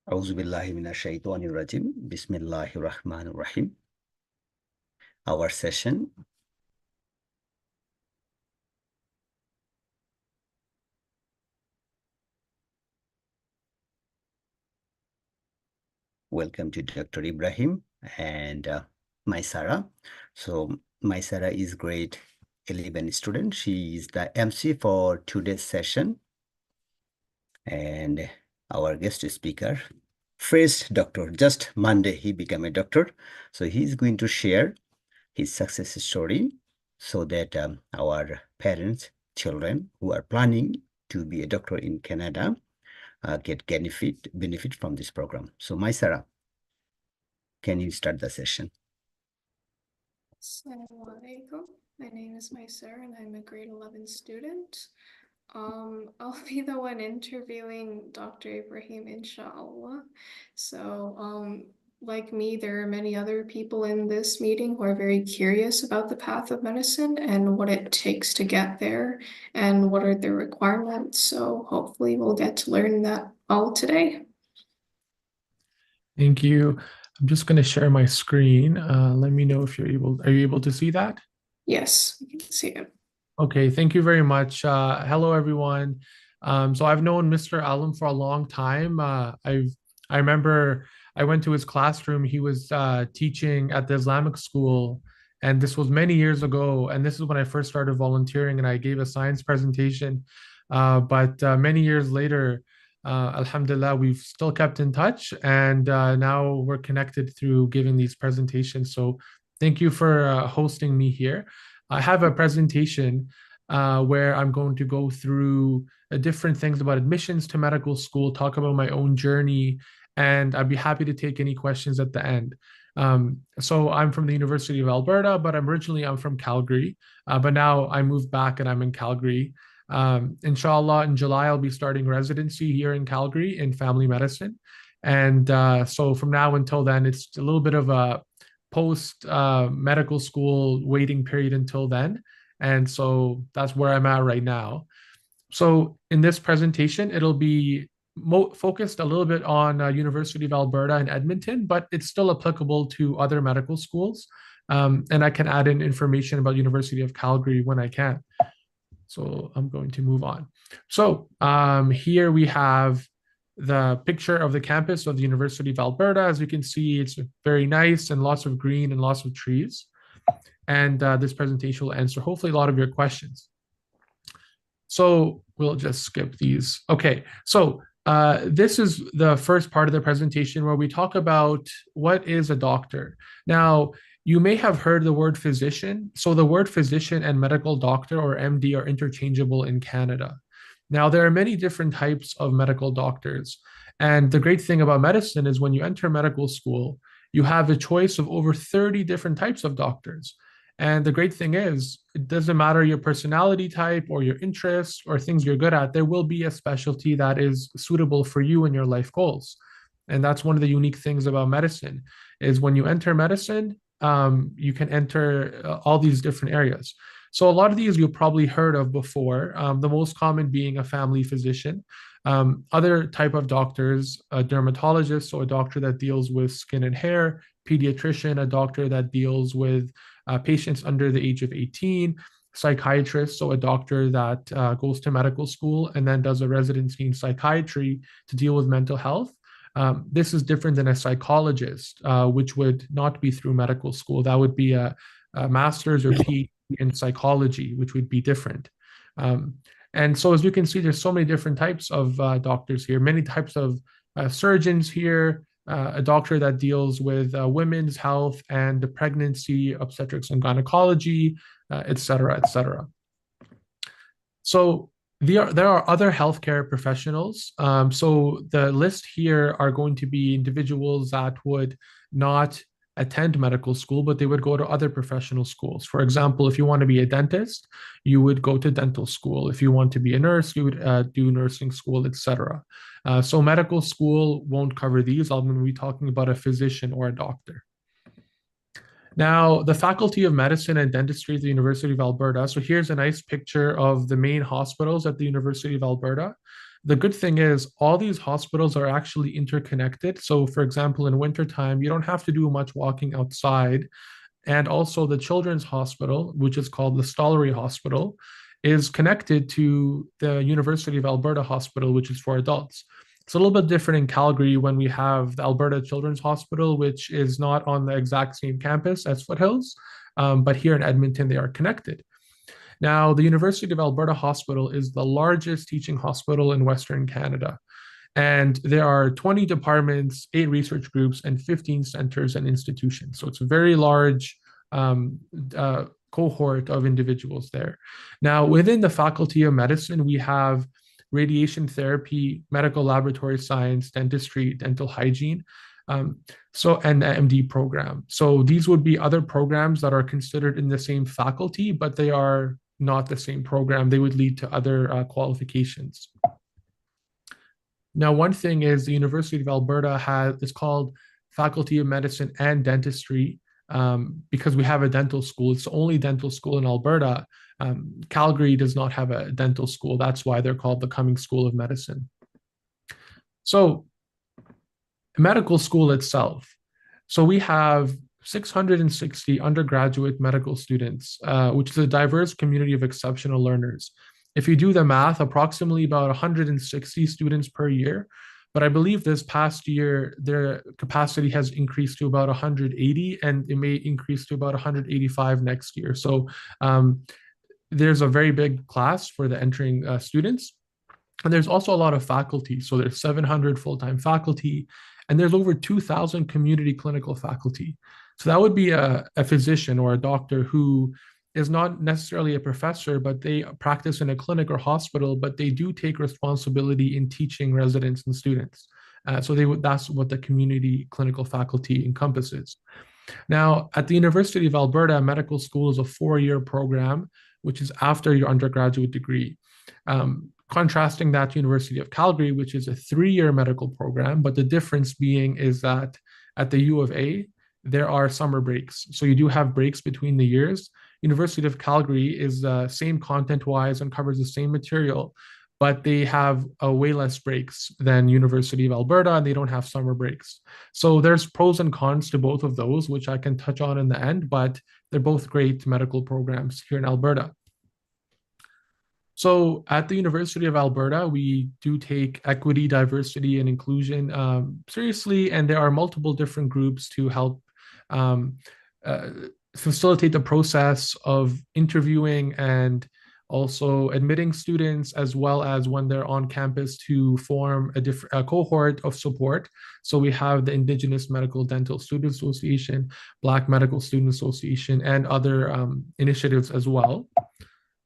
Auzubillahiminashaitanirrajim. Bismillahirrahmanirrahim. Our session. Welcome to Dr. Ibrahim and my Sarah. So my Sarah is grade 11 student. She is the MC for today's session. And our guest speaker, first doctor, just Monday he became a doctor. So he's going to share his success story so that our parents, children who are planning to be a doctor in Canada get benefit from this program. So, my Sarah, can you start the session? Assalamu alaikum. My name is Mysar and I'm a grade 11 student. I'll be the one interviewing Dr. Ibrahim, inshallah. So, like me, there are many other people in this meeting who are very curious about the path of medicine and what it takes to get there and what are the requirements. So hopefully we'll get to learn that all today. Thank you. I'm just going to share my screen. Let me know if are you able to see that? Yes, we can see it. Okay, thank you very much. Hello, everyone. So I've known Mr. Alam for a long time. I remember I went to his classroom. He was teaching at the Islamic school, and this was many years ago. And this is when I first started volunteering, and I gave a science presentation. But many years later, Alhamdulillah, we've still kept in touch, and now we're connected through giving these presentations. So thank you for hosting me here. I have a presentation where I'm going to go through different things about admissions to medical school, talk about my own journey, and I'd be happy to take any questions at the end. So I'm from the University of Alberta, but I'm from Calgary, but now I moved back and I'm in Calgary. Inshallah, in July, I'll be starting residency here in Calgary in family medicine. And so from now until then, it's a little bit of a post medical school waiting period until then. And so that's where I'm at right now. So in this presentation, it'll be focused a little bit on University of Alberta in Edmonton, but it's still applicable to other medical schools. And I can add in information about University of Calgary when I can. So I'm going to move on. So here we have the picture of the campus of the University of Alberta. As you can see, it's very nice and lots of green and lots of trees. And this presentation will answer hopefully a lot of your questions. So we'll just skip these. Okay, so this is the first part of the presentation where we talk about what is a doctor. Now, you may have heard the word physician. So the word physician and medical doctor or MD are interchangeable in Canada. Now, there are many different types of medical doctors. And the great thing about medicine is when you enter medical school, you have a choice of over 30 different types of doctors. And the great thing is, it doesn't matter your personality type or your interests or things you're good at, there will be a specialty that is suitable for you and your life goals. And that's one of the unique things about medicine is when you enter medicine, you can enter all these different areas. So a lot of these you've probably heard of before, the most common being a family physician. Other type of doctors, a dermatologist, so a doctor that deals with skin and hair, pediatrician, a doctor that deals with patients under the age of 18, psychiatrist, so a doctor that goes to medical school and then does a residency in psychiatry to deal with mental health. This is different than a psychologist, which would not be through medical school. That would be a master's or PhD in psychology, which would be different. And so as you can see, there's so many different types of doctors here, many types of surgeons here, a doctor that deals with women's health and the pregnancy, obstetrics and gynecology, et cetera, et cetera. So there are other healthcare professionals. So the list here are going to be individuals that would not attend medical school, but they would go to other professional schools. For example, if you want to be a dentist, you would go to dental school. If you want to be a nurse, you would do nursing school, etc. So medical school won't cover these. I'm going to be talking about a physician or a doctor. Now, the Faculty of Medicine and Dentistry at the University of Alberta. So here's a nice picture of the main hospitals at the University of Alberta. The good thing is all these hospitals are actually interconnected. So, for example, in wintertime, you don't have to do much walking outside. And also the Children's Hospital, which is called the Stollery Hospital, is connected to the University of Alberta Hospital, which is for adults. It's a little bit different in Calgary when we have the Alberta Children's Hospital, which is not on the exact same campus as Foothills, but here in Edmonton, they are connected. Now, the University of Alberta Hospital is the largest teaching hospital in Western Canada. And there are 20 departments, 8 research groups, and 15 centers and institutions. So it's a very large um, cohort of individuals there. Now, within the Faculty of Medicine, we have radiation therapy, medical laboratory science, dentistry, dental hygiene, and the MD program. So these would be other programs that are considered in the same faculty, but they are not the same program. They would lead to other qualifications. Now, one thing is the University of Alberta is called Faculty of Medicine and Dentistry because we have a dental school. It's the only dental school in Alberta. Calgary does not have a dental school. That's why they're called the Cummings School of Medicine. So, medical school itself. So we have 660 undergraduate medical students, which is a diverse community of exceptional learners. If you do the math, approximately about 160 students per year. But I believe this past year, their capacity has increased to about 180, and it may increase to about 185 next year. So there's a very big class for the entering students. And there's also a lot of faculty. So there's 700 full-time faculty, and there's over 2,000 community clinical faculty. So that would be a physician or a doctor who is not necessarily a professor, but they practice in a clinic or hospital, but they do take responsibility in teaching residents and students. That's what the community clinical faculty encompasses. Now, at the University of Alberta, medical school is a 4-year program, which is after your undergraduate degree. Contrasting that to University of Calgary, which is a 3-year medical program, but the difference being is that at the U of A, there are summer breaks. So you do have breaks between the years. University of Calgary is the same content-wise and covers the same material, but they have way less breaks than University of Alberta, and they don't have summer breaks. So there's pros and cons to both of those, which I can touch on in the end, but they're both great medical programs here in Alberta. So at the University of Alberta, we do take equity, diversity, and inclusion seriously, and there are multiple different groups to help facilitate the process of interviewing and also admitting students, as well as when they're on campus to form a cohort of support. So we have the Indigenous Medical Dental Student Association, Black Medical Student Association, and other initiatives as well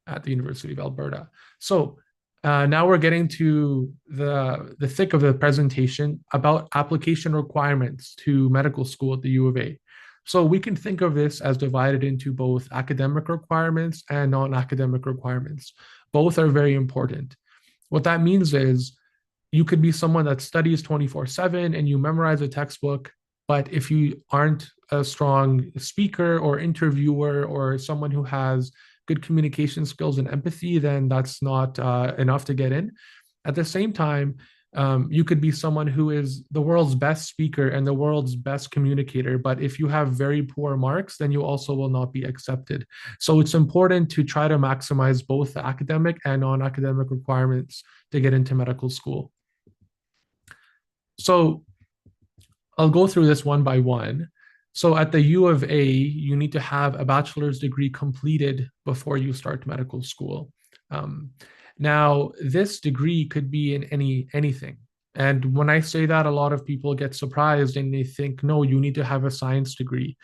at the University of Alberta. So now we're getting to the thick of the presentation about application requirements to medical school at the U of A. So we can think of this as divided into both academic requirements and non-academic requirements. Both are very important. What that means is you could be someone that studies 24/7 and you memorize a textbook, but if you aren't a strong speaker or interviewer or someone who has good communication skills and empathy, then that's not enough to get in. At the same time, you could be someone who is the world's best speaker and the world's best communicator, but if you have very poor marks, then you also will not be accepted. So it's important to try to maximize both the academic and non-academic requirements to get into medical school. So I'll go through this one by one. So at the U of A, you need to have a bachelor's degree completed before you start medical school. Now, this degree could be in anything. And when I say that, a lot of people get surprised and they think, no, you need to have a science degree.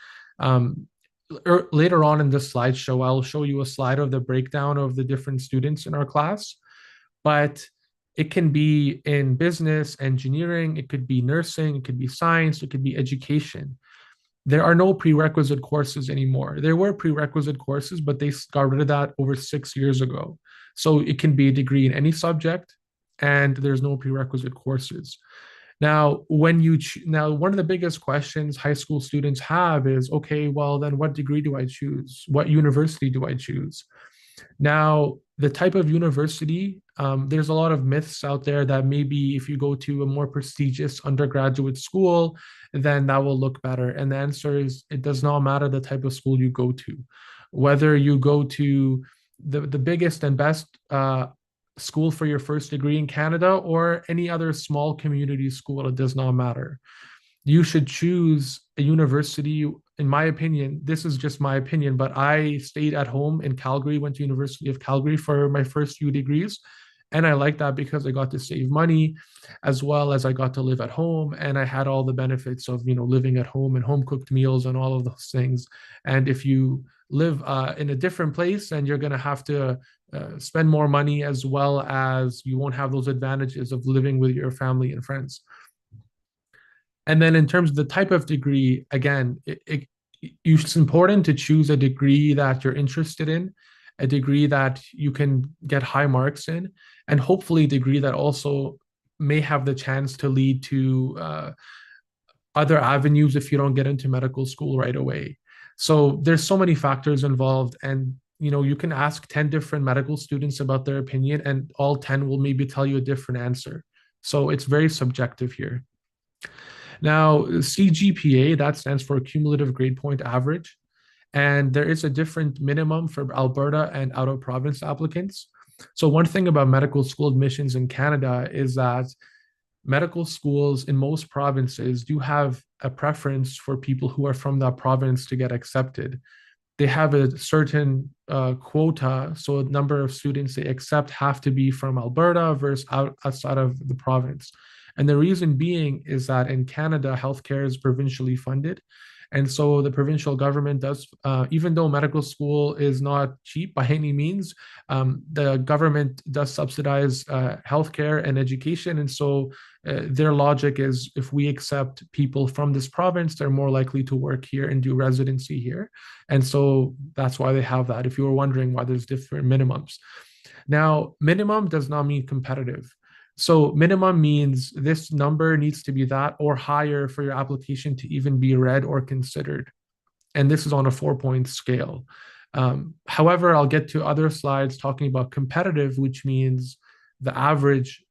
Later on in this slideshow, I'll show you a slide of the breakdown of the different students in our class. But it can be in business, engineering, it could be nursing, it could be science, it could be education. There are no prerequisite courses anymore. There were prerequisite courses, but they got rid of that over 6 years ago. So it can be a degree in any subject, and there's no prerequisite courses. Now, one of the biggest questions high school students have is, okay, well, then what degree do I choose? What university do I choose? Now, the type of university, there's a lot of myths out there that maybe if you go to a more prestigious undergraduate school, then that will look better. And the answer is it does not matter the type of school you go to. Whether you go to the biggest and best school for your first degree in Canada or any other small community school, it does not matter. You should choose a university. In my opinion, this is just my opinion, but I stayed at home in Calgary, went to University of Calgary for my first few degrees. And I like that because I got to save money as well as I got to live at home, and I had all the benefits of, living at home and home cooked meals and all of those things. And if you live in a different place, and you're going to have to spend more money, as well as you won't have those advantages of living with your family and friends. And then in terms of the type of degree, again, it's important to choose a degree that you're interested in, a degree that you can get high marks in, and hopefully a degree that also may have the chance to lead to other avenues if you don't get into medical school right away. So there's so many factors involved, and you can ask 10 different medical students about their opinion, and all 10 will maybe tell you a different answer. So it's very subjective here. Now, CGPA, that stands for cumulative grade point average. And there is a different minimum for Alberta and out of province applicants. So, one thing about medical school admissions in Canada is that medical schools in most provinces do have a preference for people who are from that province to get accepted. They have a certain quota, so a number of students they accept have to be from Alberta versus outside of the province. And the reason being is that in Canada, healthcare is provincially funded. And so the provincial government does, even though medical school is not cheap by any means, the government does subsidize healthcare and education. And so their logic is if we accept people from this province, they're more likely to work here and do residency here. And so that's why they have that, if you were wondering why there's different minimums. Now, minimum does not mean competitive. So minimum means this number needs to be that or higher for your application to even be read or considered. And this is on a 4-point scale. However, I'll get to other slides talking about competitive, which means the average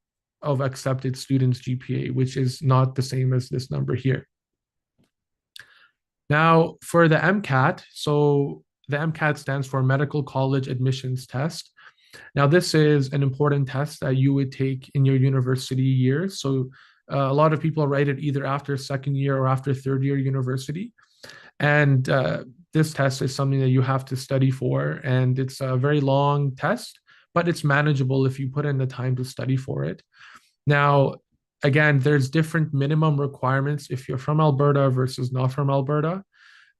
of accepted students' GPA, which is not the same as this number here. Now, for the MCAT, so the MCAT stands for Medical College Admissions Test. Now, this is an important test that you would take in your university years. So a lot of people write it either after second year or after third year university. And this test is something that you have to study for. And it's a very long test, but it's manageable if you put in the time to study for it. Now, again, there's different minimum requirements if you're from Alberta versus not from Alberta.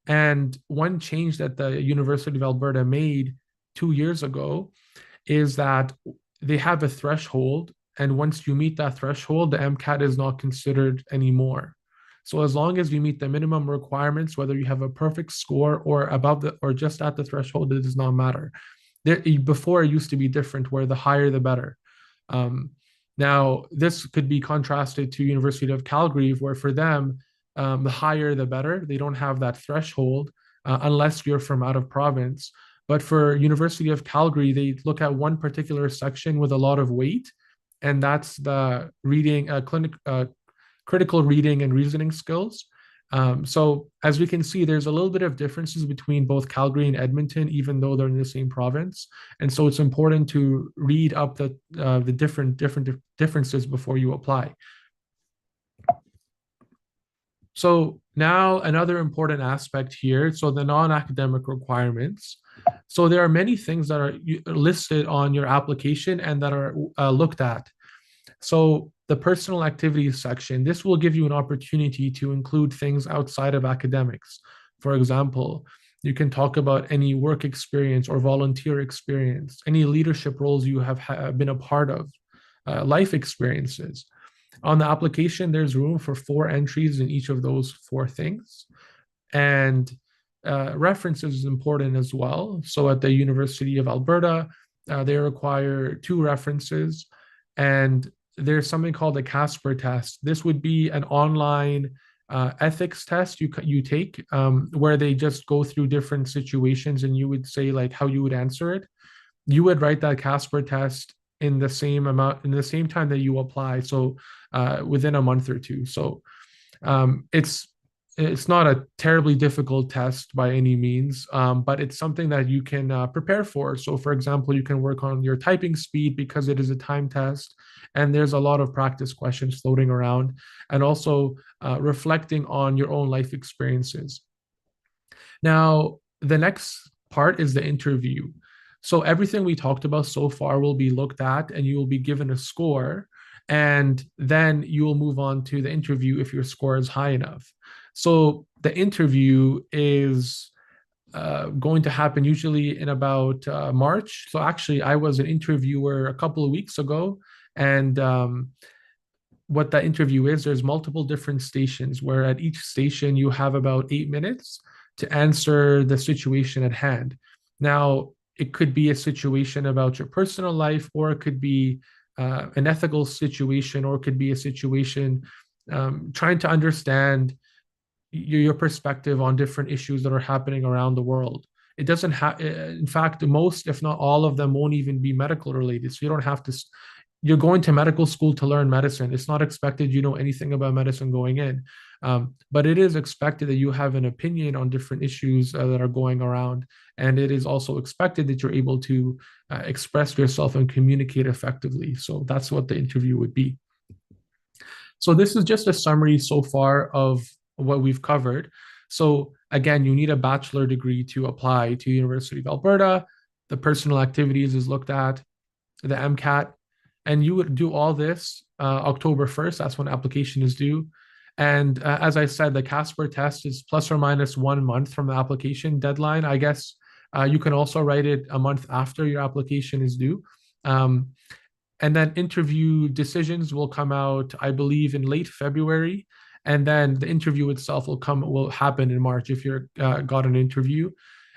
And one change that the University of Alberta made 2 years ago is that they have a threshold, and once you meet that threshold, the MCAT is not considered anymore. So as long as you meet the minimum requirements, whether you have a perfect score or above the or just at the threshold, it does not matter. Before it used to be different, where the higher the better. Now, this could be contrasted to University of Calgary, where for them, the higher the better. They don't have that threshold unless you're from out of province. But for University of Calgary, they look at one particular section with a lot of weight, and that's the reading, critical reading and reasoning skills. So as we can see, there's a little bit of differences between both Calgary and Edmonton, even though they're in the same province. And so it's important to read up the different differences before you apply. So now another important aspect here, so the non-academic requirements. So there are many things that are listed on your application and that are looked at. So the personal activities section, this will give you an opportunity to include things outside of academics. For example, you can talk about any work experience or volunteer experience, any leadership roles you have been a part of, life experiences. On the application, there's room for 4 entries in each of those 4 things. And references is important as well. So at the University of Alberta, they require 2 references. And there's something called the Casper test. This would be an online ethics test you take where they just go through different situations and you would say like how you would answer it. you would write that Casper test in the same amount, in the same time that you apply. So within a month or two. So it's not a terribly difficult test by any means, but it's something that you can prepare for. So, for example, you can work on your typing speed because it is a time test, and there's a lot of practice questions floating around, and also reflecting on your own life experiences. Now, the next part is the interview. So everything we talked about so far will be looked at, and you will be given a score, and then you will move on to the interview if your score is high enough. So the interview is going to happen usually in about March. So actually, I was an interviewer a couple of weeks ago, and what that interview is, there's multiple different stations where at each station you have about 8 minutes to answer the situation at hand. Now, it could be a situation about your personal life, or it could be an ethical situation, or it could be a situation trying to understand your perspective on different issues that are happening around the world. It doesn't have, in fact, most, if not all of them, won't even be medical related. So you don't have to, you're going to medical school to learn medicine. It's not expected you know anything about medicine going in. But it is expected that you have an opinion on different issues that are going around. And it is also expected that you're able to express yourself and communicate effectively. So that's what the interview would be. So this is just a summary so far of what we've covered. So again, you need a bachelor degree to apply to University of Alberta. The personal activities is looked at, the MCAT, and you would do all this October 1st. That's when application is due. And as I said, the Casper test is plus or minus 1 month from the application deadline. I guess you can also write it a month after your application is due. And then interview decisions will come out, I believe, in late February. And then the interview itself will happen in March if you're got an interview.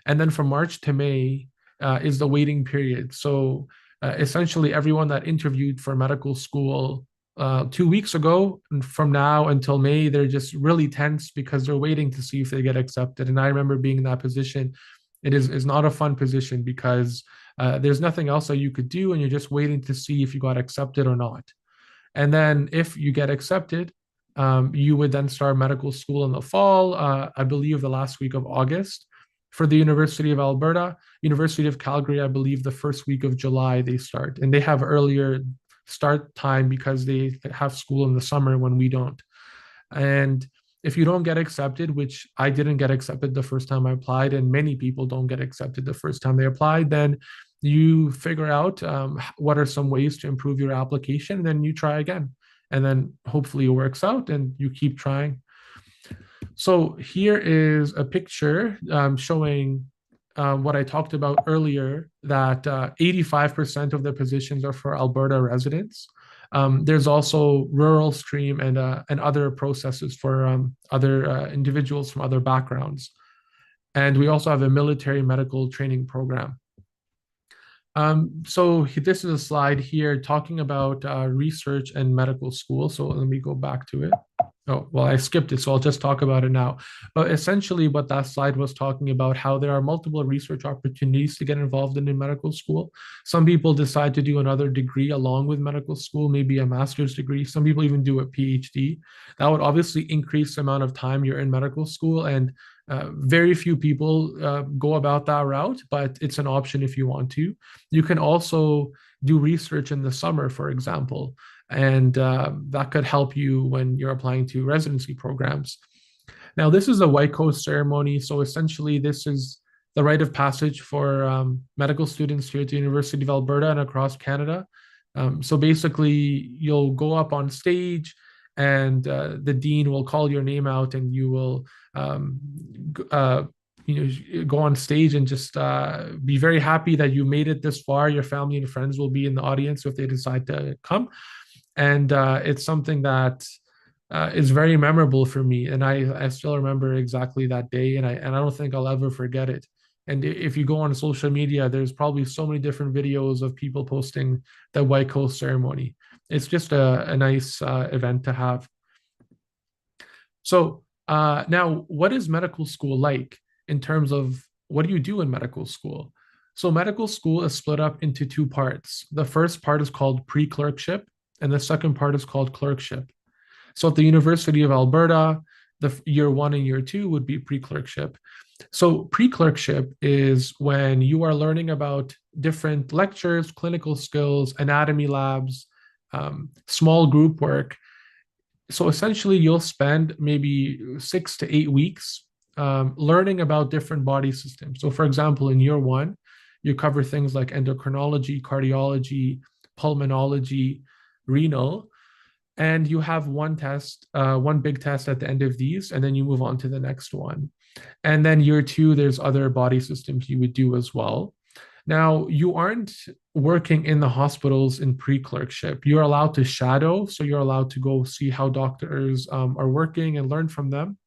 And then from March to May is the waiting period. So essentially, everyone that interviewed for medical school 2 weeks ago, and from now until May, they're just really tense because they're waiting to see if they get accepted. And I remember being in that position. It is not a fun position because there's nothing else that you could do, and you're just waiting to see if you got accepted or not. And then if you get accepted, you would then start medical school in the fall, I believe the last week of August. For the University of Alberta, University of Calgary, I believe the first week of July they start. And they have earlier start time because they have school in the summer when we don't. And if you don't get accepted, which I didn't get accepted the first time I applied, and many people don't get accepted the first time they applied, then you figure out what are some ways to improve your application, and then you try again. And then hopefully it works out and you keep trying. So here is a picture showing what I talked about earlier, that 85% of the positions are for Alberta residents. There's also rural stream and other processes for other individuals from other backgrounds. And we also have a military medical training program. So this is a slide here talking about research and medical school. So let me go back to it. Oh, well, I skipped it, so I'll just talk about it now. But essentially what that slide was talking about, how there are multiple research opportunities to get involved in medical school. Some people decide to do another degree along with medical school, maybe a master's degree. Some people even do a PhD. That would obviously increase the amount of time you're in medical school, and very few people go about that route, but it's an option if you want to. You can also do research in the summer, for example, and that could help you when you're applying to residency programs. Now, this is a White Coat ceremony. So essentially, this is the rite of passage for medical students here at the University of Alberta and across Canada. So basically, you'll go up on stage, and the dean will call your name out, and you will go on stage and just be very happy that you made it this far. Your family and friends will be in the audience if they decide to come. And it's something that is very memorable for me. And I still remember exactly that day, and I don't think I'll ever forget it. And if you go on social media, there's probably so many different videos of people posting the White Coat ceremony. It's just a nice event to have. So now, what is medical school like in terms of what do you do in medical school? So medical school is split up into two parts. The first part is called pre-clerkship, and the second part is called clerkship. So at the University of Alberta, the year one and year two would be pre-clerkship. So pre-clerkship is when you are learning about different lectures, clinical skills, anatomy labs, small group work. So essentially, you'll spend maybe 6 to 8 weeks learning about different body systems. So, for example, in year one, you cover things like endocrinology, cardiology, pulmonology, renal, and you have one test, one big test at the end of these, and then you move on to the next one. And then year two, there's other body systems you would do as well. Now, you aren't working in the hospitals in pre-clerkship. You're allowed to shadow, so you're allowed to go see how doctors are working and learn from them.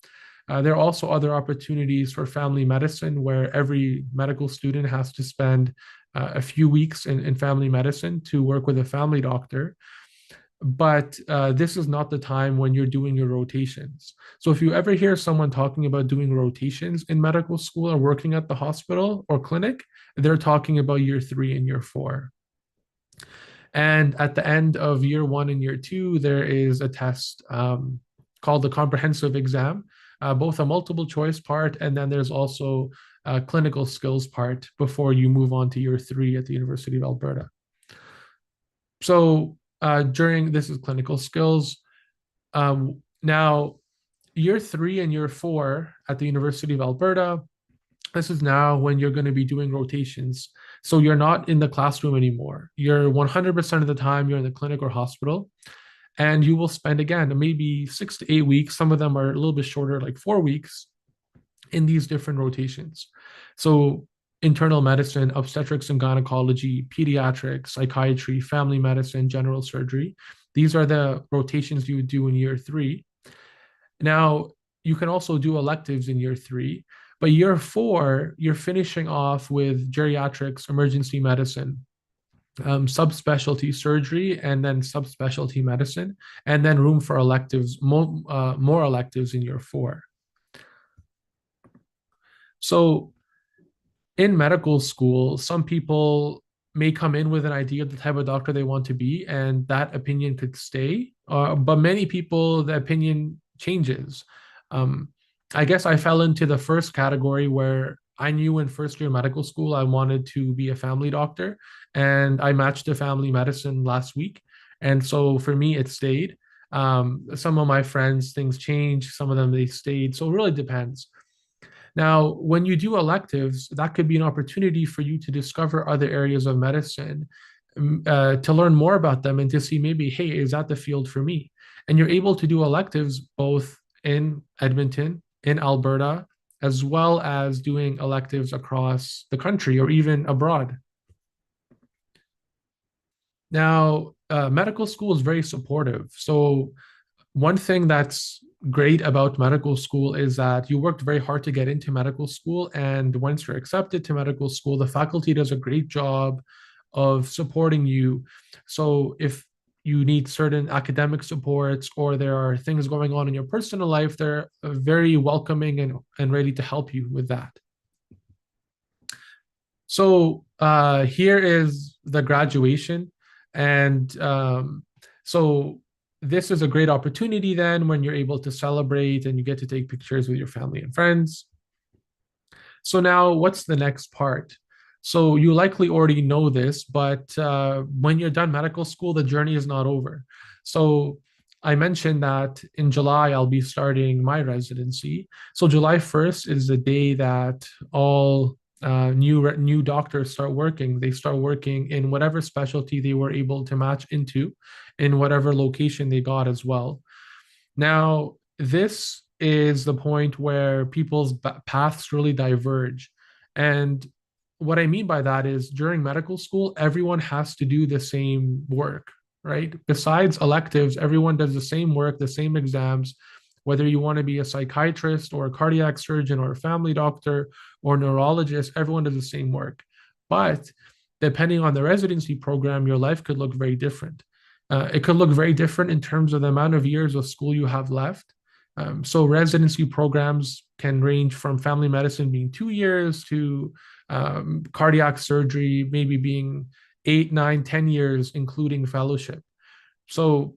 There are also other opportunities for family medicine where every medical student has to spend a few weeks in family medicine to work with a family doctor. But this is not the time when you're doing your rotations. So if you ever hear someone talking about doing rotations in medical school or working at the hospital or clinic, they're talking about year three and year four. And at the end of year one and year two, there is a test called the comprehensive exam, both a multiple choice part, and then there's also a clinical skills part before you move on to year three at the University of Alberta. So during this is clinical skills. Now, year three and year four at the University of Alberta, this is now when you're going to be doing rotations. So you're not in the classroom anymore. You're 100% of the time you're in the clinic or hospital. And you will spend, again, maybe 6 to 8 weeks. Some of them are a little bit shorter, like 4 weeks, in these different rotations. So internal medicine, obstetrics and gynecology, pediatrics, psychiatry, family medicine, general surgery. These are the rotations you would do in year three. Now, you can also do electives in year three, but year four, you're finishing off with geriatrics, emergency medicine, subspecialty surgery, and then subspecialty medicine, and then room for electives, more electives in year four. So in medical school, some people may come in with an idea of the type of doctor they want to be, and that opinion could stay. But many people, the opinion changes. I guess I fell into the first category where I knew in first year medical school I wanted to be a family doctor, and I matched to family medicine last week. And so for me, it stayed. Some of my friends, things changed. Some of them, they stayed. So it really depends. Now, when you do electives, that could be an opportunity for you to discover other areas of medicine, to learn more about them and to see maybe, hey, is that the field for me? And you're able to do electives both in Edmonton, in Alberta, as well as doing electives across the country or even abroad. Now, medical school is very supportive. So one thing that's great about medical school is that you worked very hard to get into medical school. And once you're accepted to medical school, the faculty does a great job of supporting you. So if you need certain academic supports or there are things going on in your personal life, they're very welcoming and ready to help you with that. So here is the graduation. And so this is a great opportunity then when you're able to celebrate and you get to take pictures with your family and friends. So now what's the next part? So you likely already know this, but when you're done medical school, the journey is not over. So I mentioned that in July, I'll be starting my residency. So July 1st is the day that all new doctors start working. They start working in whatever specialty they were able to match into in whatever location they got as well. Now, this is the point where people's paths really diverge. And what I mean by that is during medical school, everyone has to do the same work, right? Besides electives, everyone does the same work, the same exams, whether you want to be a psychiatrist or a cardiac surgeon or a family doctor or neurologist, everyone does the same work. But depending on the residency program, your life could look very different. It could look very different in terms of the amount of years of school you have left. So residency programs can range from family medicine being 2 years to cardiac surgery maybe being 8, 9, 10 years, including fellowship. So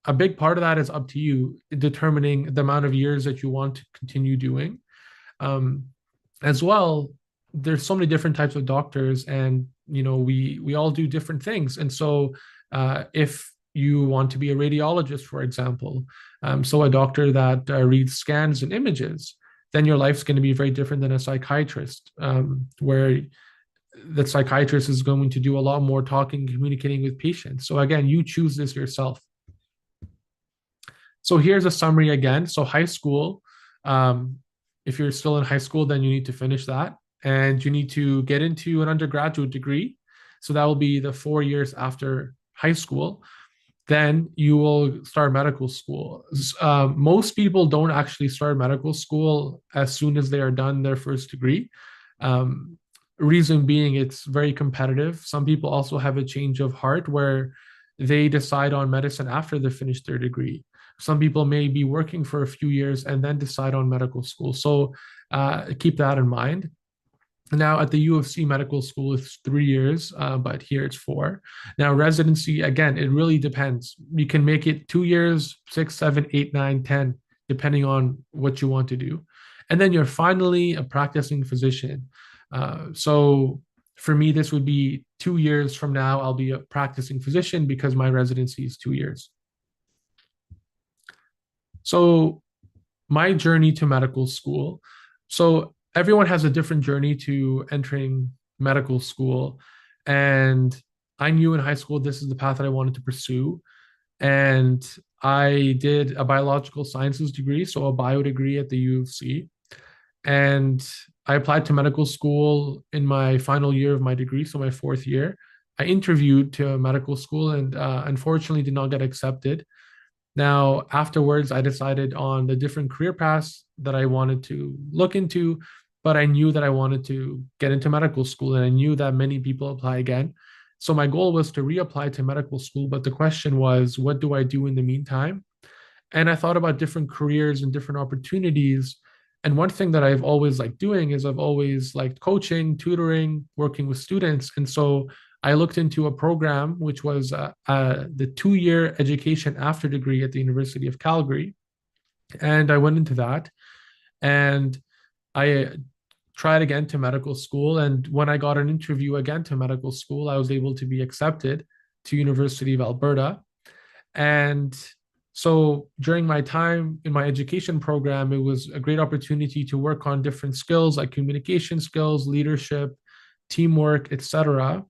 a big part of that is up to you determining the amount of years that you want to continue doing. Um, as well, there's so many different types of doctors, and we all do different things. And so if you want to be a radiologist, for example, so a doctor that reads scans and images, then your life's going to be very different than a psychiatrist, where the psychiatrist is going to do a lot more talking, communicating with patients. So again, you choose this yourself. So here's a summary again. So high school, if you're still in high school, then you need to finish that. And you need to get into an undergraduate degree. So that will be the 4 years after high school. Then you will start medical school. Most people don't actually start medical school as soon as they are done their first degree. Reason being, it's very competitive. Some people also have a change of heart where they decide on medicine after they finish their degree. Some people may be working for a few years and then decide on medical school. So keep that in mind. Now at the U of C medical school, it's 3 years, but here it's 4. Now residency, again, it really depends. You can make it 2 years, 6, 7, 8, 9, 10, depending on what you want to do. And then you're finally a practicing physician. So for me, this would be 2 years from now, I'll be a practicing physician because my residency is 2 years. So my journey to medical school. So everyone has a different journey to entering medical school. And I knew in high school this is the path that I wanted to pursue. And I did a biological sciences degree, so a bio degree at the U of C. And I applied to medical school in my final year of my degree, so my 4th year. I interviewed to medical school and unfortunately did not get accepted. Now, afterwards, I decided on the different career paths that I wanted to look into, but I knew that I wanted to get into medical school, and I knew that many people apply again. So my goal was to reapply to medical school, but the question was, what do I do in the meantime? And I thought about different careers and different opportunities. And one thing that I've always liked doing is I've always liked coaching, tutoring, working with students. And so I looked into a program which was the 2-year education after degree at the University of Calgary. And I went into that and I tried again to medical school. And when I got an interview again to medical school, I was able to be accepted to University of Alberta. And so during my time in my education program, it was a great opportunity to work on different skills like communication skills, leadership, teamwork, etc.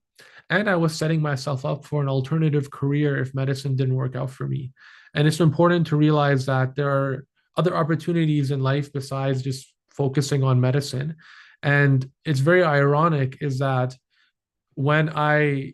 And I was setting myself up for an alternative career if medicine didn't work out for me. And it's important to realize that there are other opportunities in life besides just focusing on medicine. And it's very ironic is that when I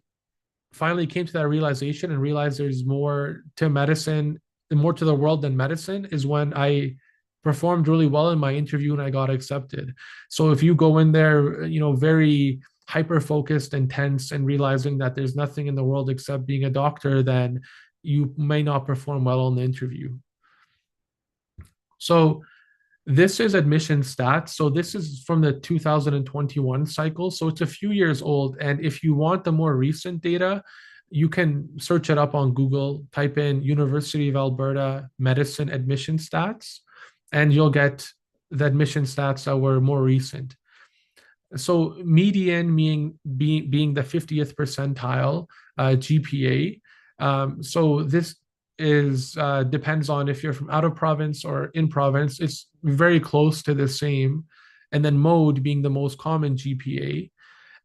finally came to that realization and realized there's more to medicine, more to the world than medicine, is when I performed really well in my interview and I got accepted. So if you go in there, very hyper focused and tense and realizing that there's nothing in the world except being a doctor, then you may not perform well on the interview. So this is admission stats. So this is from the 2021 cycle. So it's a few years old. And if you want the more recent data, you can search it up on Google, type in University of Alberta medicine admission stats, and you'll get the admission stats that were more recent. So median being the 50th percentile GPA. So this is depends on if you're from out of province or in province. It's very close to the same. And then mode being the most common GPA.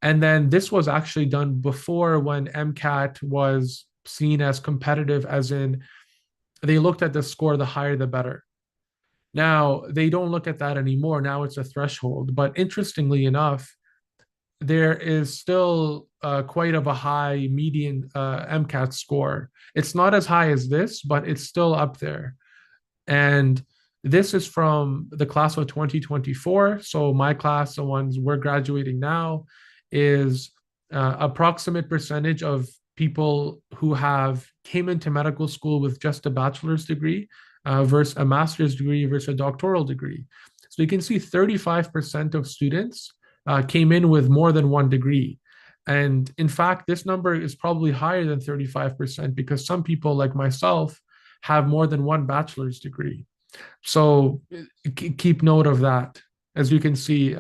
And then this was actually done before when MCAT was seen as competitive, as in they looked at the score, the higher the better. Now they don't look at that anymore. Now it's a threshold. But interestingly enough, there is still quite of a high median MCAT score. It's not as high as this, but it's still up there. And this is from the class of 2024. So my class, the ones we're graduating now, is approximate percentage of people who have came into medical school with just a bachelor's degree versus a master's degree versus a doctoral degree. So you can see 35% of students came in with more than one degree. And in fact, this number is probably higher than 35% because some people, like myself, have more than one bachelor's degree. So keep note of that, as you can see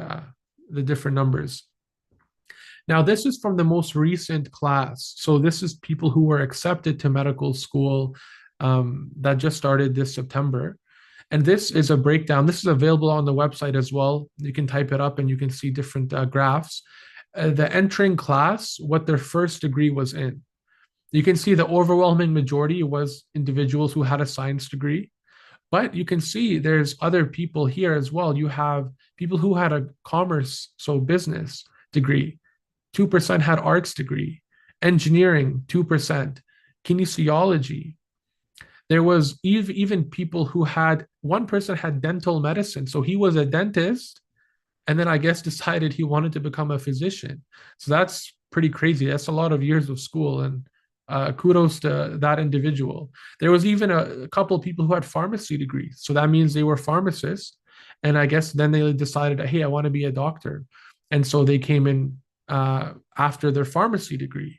the different numbers. Now, this is from the most recent class. So this is people who were accepted to medical school that just started this September. And this is a breakdown. This is available on the website as well. You can type it up and you can see different graphs. The entering class, what their first degree was in. You can see the overwhelming majority was individuals who had a science degree. But you can see there's other people here as well. You have people who had a commerce, so business degree. 2% had arts degree. Engineering, 2%. Kinesiology. There was even people who had, one person had dental medicine. So he was a dentist and then I guess decided he wanted to become a physician. So that's pretty crazy. That's a lot of years of school, and kudos to that individual. There was even a couple of people who had pharmacy degrees. So that means they were pharmacists. And I guess then they decided, hey, I want to be a doctor. And so they came in after their pharmacy degree.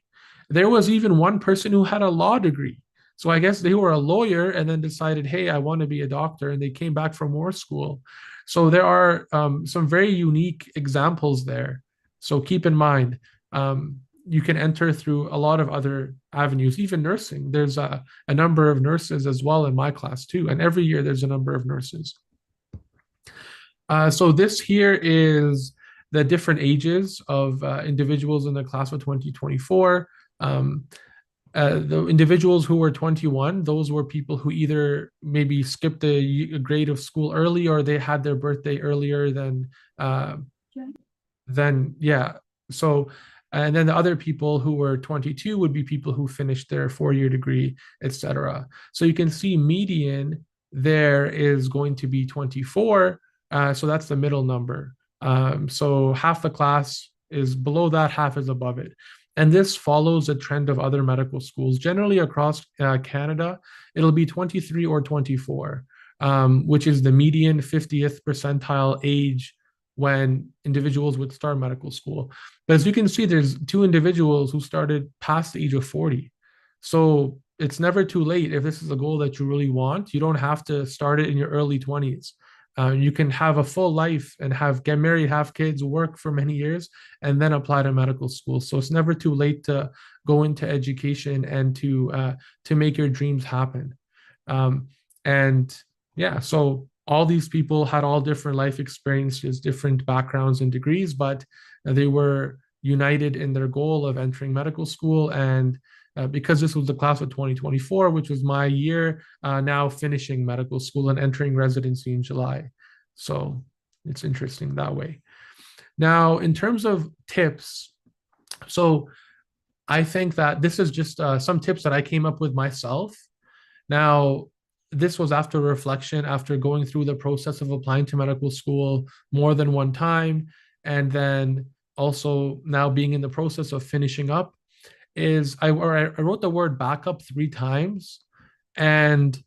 There was even one person who had a law degree. So I guess they were a lawyer and then decided, hey, I want to be a doctor. And they came back from more school. So there are some very unique examples there. So keep in mind, you can enter through a lot of other avenues, even nursing. There's a number of nurses as well in my class too. And every year there's a number of nurses. So this here is the different ages of individuals in the class of 2024. The individuals who were 21, those were people who either maybe skipped a grade of school early or they had their birthday earlier than yeah. So, and then the other people who were 22 would be people who finished their 4-year degree, etc. So you can see median there is going to be 24. So that's the middle number. So half the class is below that, half is above it. And this follows a trend of other medical schools. Generally across Canada, it'll be 23 or 24, which is the median 50th percentile age when individuals would start medical school. But as you can see, there's 2 individuals who started past the age of 40. So it's never too late if this is a goal that you really want. You don't have to start it in your early 20s. You can have a full life and get married, have kids, work for many years, and then apply to medical school. So it's never too late to go into education and to make your dreams happen. And yeah, so all these people had all different life experiences, different backgrounds and degrees, but they were united in their goal of entering medical school. And because this was the class of 2024, which was my year, now finishing medical school and entering residency in July. So it's interesting that way. Now, in terms of tips, so I think that this is just some tips that I came up with myself. Now, this was after reflection, after going through the process of applying to medical school more than one time, and then also now being in the process of finishing up. I wrote the word backup 3 times. And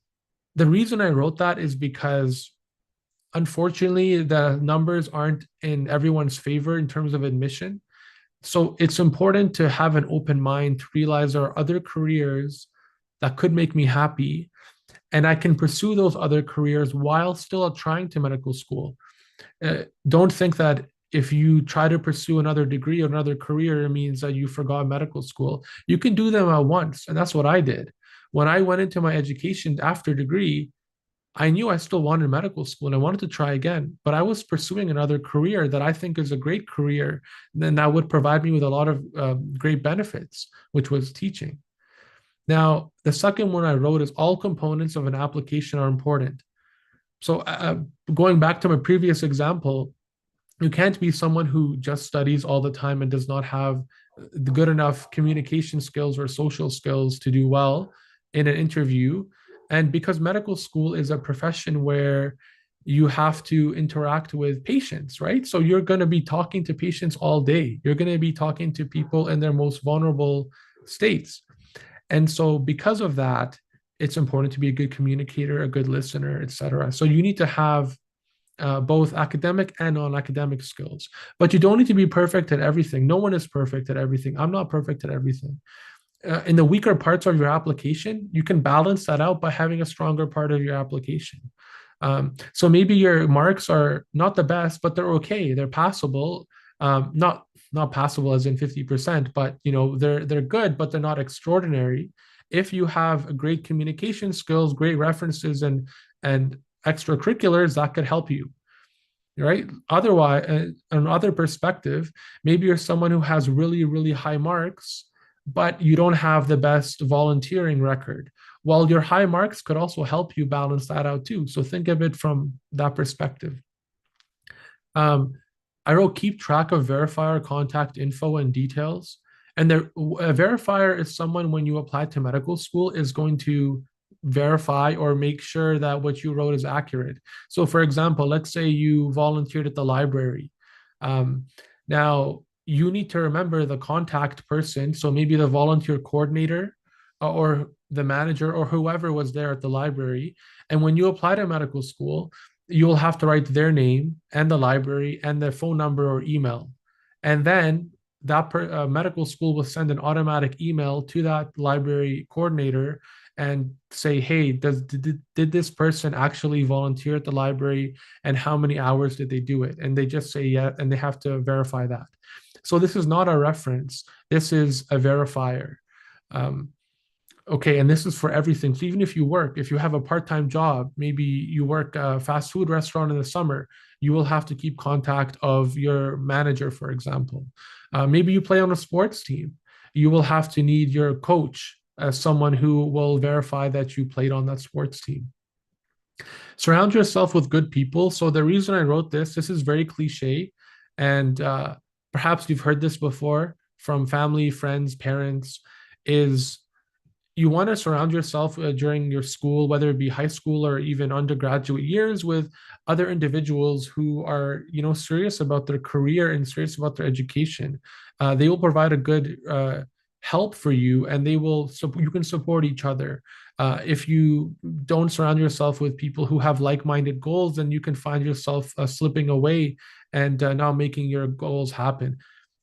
the reason I wrote that is because unfortunately the numbers aren't in everyone's favor in terms of admission. So it's important to have an open mind to realize there are other careers that could make me happy. And I can pursue those other careers while still trying to medical school. Don't think that if you try to pursue another degree or another career, it means that you forgot medical school. You can do them at once. And that's what I did. When I went into my education after degree, I knew I still wanted medical school and I wanted to try again, but I was pursuing another career that I think is a great career. And then that would provide me with a lot of great benefits, which was teaching. Now, the second one I wrote is all components of an application are important. So going back to my previous example, you can't be someone who just studies all the time and does not have the good enough communication skills or social skills to do well in an interview. And because medical school is a profession where you have to interact with patients, right? So you're going to be talking to patients all day. You're going to be talking to people in their most vulnerable states. And so because of that, it's important to be a good communicator, a good listener, etc. So you need to have both academic and non-academic skills. But you don't need to be perfect at everything. No one is perfect at everything. I'm not perfect at everything. In the weaker parts of your application, you can balance that out by having a stronger part of your application. So maybe your marks are not the best, but they're okay. They're passable. Not passable as in 50%, but they're good, but they're not extraordinary. If you have great communication skills, great references, and extracurriculars, that could help you, right? Otherwise, another perspective, maybe you're someone who has really, really high marks, but you don't have the best volunteering record. Well, your high marks could also help you balance that out too. So think of it from that perspective. I wrote keep track of verifier contact info and details. And a verifier is someone, when you apply to medical school, is going to verify or make sure that what you wrote is accurate. So for example, let's say you volunteered at the library. Now you need to remember the contact person. So maybe the volunteer coordinator or the manager or whoever was there at the library. And when you apply to medical school, you'll have to write their name and the library and their phone number or email. And then that medical school will send an automatic email to that library coordinator and say, hey, did this person actually volunteer at the library, and how many hours did they do it? And they just say yeah, and they have to verify that. So this is not a reference. This is a verifier. Okay, and this is for everything. So even if you have a part-time job, maybe you work a fast food restaurant in the summer, you will have to keep contact of your manager, for example. Maybe you play on a sports team. You will have to need your coach as someone who will verify that you played on that sports team. Surround yourself with good people. So the reason I wrote this is very cliche, and perhaps you've heard this before from family, friends, parents, is you want to surround yourself during your school, whether it be high school or even undergraduate years, with other individuals who are, serious about their career and serious about their education. They will provide a good help for you, and you can support each other. If you don't surround yourself with people who have like-minded goals, then you can find yourself slipping away and not making your goals happen.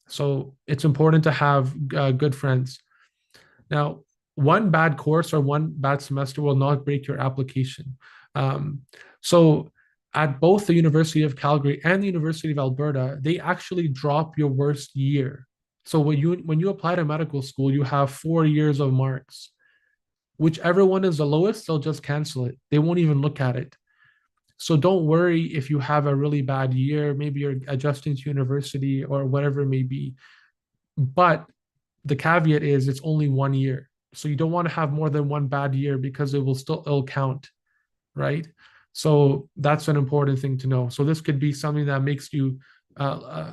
So it's important to have good friends. Now, one bad course or one bad semester will not break your application. So at both the University of Calgary and the University of Alberta, they actually drop your worst year. So when you apply to medical school, you have 4 years of marks. Whichever one is the lowest, they'll just cancel it. They won't even look at it. So don't worry if you have a really bad year. Maybe you're adjusting to university or whatever it may be. But the caveat is it's only 1 year. So you don't want to have more than one bad year, because it'll count, right? So that's an important thing to know. So this could be something that makes you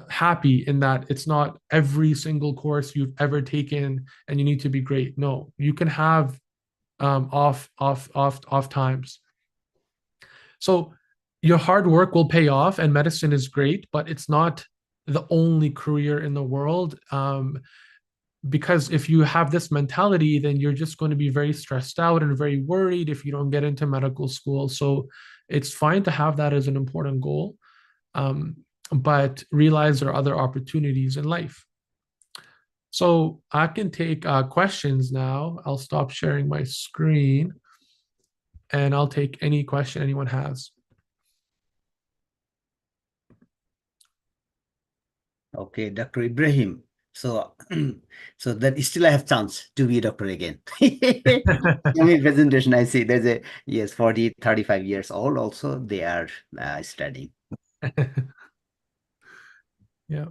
happy, in that it's not every single course you've ever taken and you need to be great. No, you can have off times. So your hard work will pay off, and medicine is great, but it's not the only career in the world. Because if you have this mentality, then you're just going to be very stressed out and very worried if you don't get into medical school. So it's fine to have that as an important goal, but realize there are other opportunities in life. So I can take questions now. I'll stop sharing my screen, and I'll take any question anyone has. Okay, Dr. Ibrahim. So, so that still I have chance to be a doctor again. My presentation, I see there's 40, 35 years old also, they are studying. Yeah.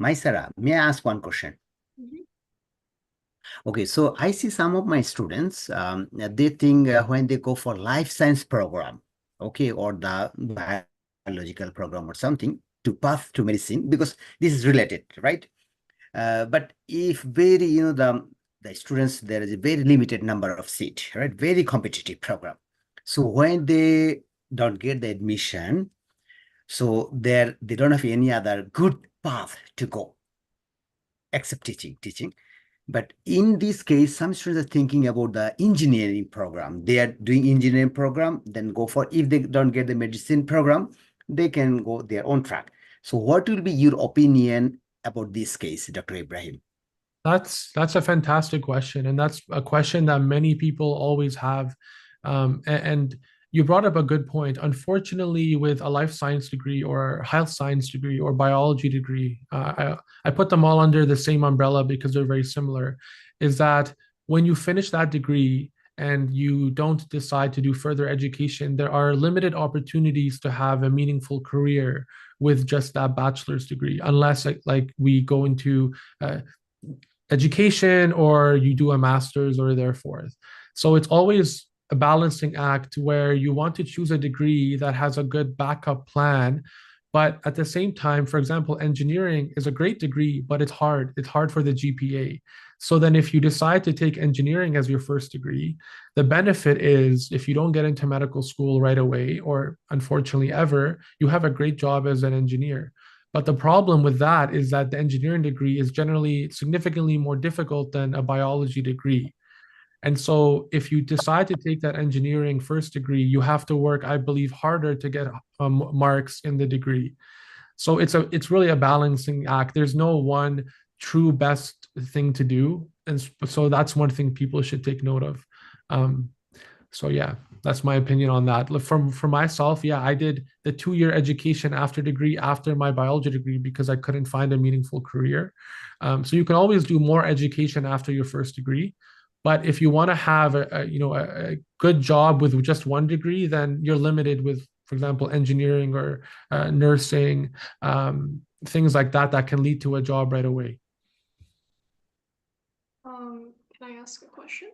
Maisara, may I ask one question? Okay, so I see some of my students, they think when they go for life science program, okay, or the biological program or something, to path to medicine, because this is related, right? But if very, the students, there is a very limited number of seats, right? Very competitive program. So when they don't get the admission, so they don't have any other good path to go except teaching. But in this case, some students are thinking about the engineering program. They are doing engineering program, then go for, if they don't get the medicine program, they can go their own track. So what will be your opinion about this case, Dr. Ibrahim? That's a fantastic question, and that's a question that many people always have. And you brought up a good point. Unfortunately, with a life science degree or health science degree or biology degree, I put them all under the same umbrella because they're very similar. Is that when you finish that degree and you don't decide to do further education, there are limited opportunities to have a meaningful career with just that bachelor's degree, unless like we go into education or you do a master's or therefore. So it's always a balancing act where you want to choose a degree that has a good backup plan. But at the same time, for example, engineering is a great degree, but it's hard. It's hard for the GPA. So then, if you decide to take engineering as your first degree, the benefit is if you don't get into medical school right away, or unfortunately ever, you have a great job as an engineer. But the problem with that is that the engineering degree is generally significantly more difficult than a biology degree. And so, if you decide to take that engineering first degree, you have to work, I believe, harder to get marks in the degree. So it's really a balancing act. There's no one true best thing to do, and so that's one thing people should take note of. Um, so yeah, that's my opinion on that. From for myself, yeah, I did the 2 year education after degree after my biology degree because I couldn't find a meaningful career. So you can always do more education after your first degree, but if you want to have a good job with just one degree, then you're limited with, for example, engineering or nursing, things like that that can lead to a job right away. Can I ask a question?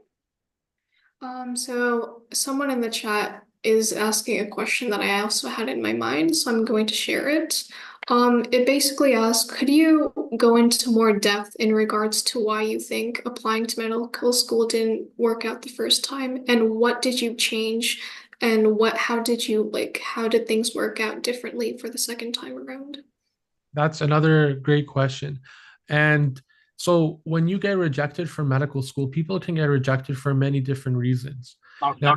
So someone in the chat is asking a question that I also had in my mind, so I'm going to share it. It basically asks, could you go into more depth in regards to why you think applying to medical school didn't work out the first time, and what did you change, and how did things work out differently for the second time around? That's another great question. And so when you get rejected from medical school, people can get rejected for many different reasons. Now,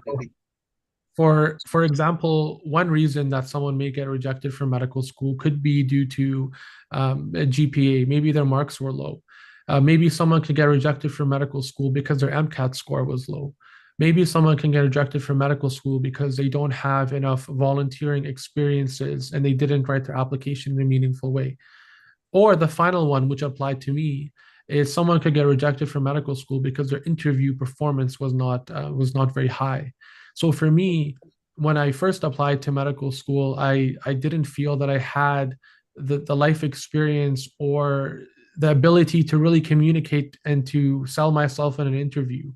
for example, one reason that someone may get rejected from medical school could be due to a GPA. Maybe their marks were low. Maybe someone could get rejected from medical school because their MCAT score was low. Maybe someone can get rejected from medical school because they don't have enough volunteering experiences and they didn't write their application in a meaningful way. Or the final one, which applied to me, is someone could get rejected from medical school because their interview performance was not very high. So for me, when I first applied to medical school, I didn't feel that I had the life experience or the ability to really communicate and to sell myself in an interview.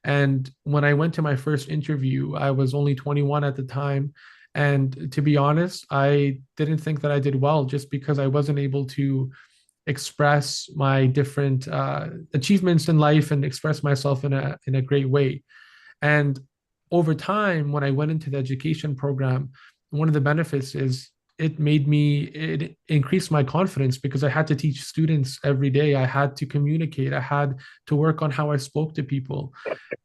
And when I went to my first interview, I was only 21 at the time. And to be honest, I didn't think that I did well just because I wasn't able to express my different achievements in life and express myself in a great way. And over time, when I went into the education program, one of the benefits is it increased my confidence because I had to teach students every day. I had to communicate. I had to work on how I spoke to people.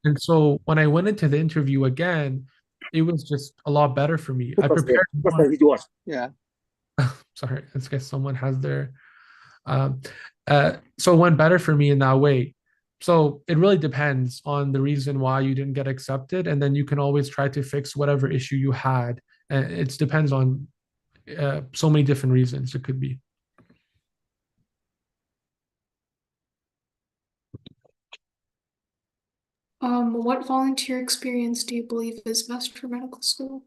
And so when I went into the interview again, it was just a lot better for me. I prepared more. Yeah. Sorry, I guess someone has their um, so it went better for me in that way. So it really depends on the reason why you didn't get accepted, and then you can always try to fix whatever issue you had. It depends on so many different reasons it could be. What volunteer experience do you believe is best for medical school?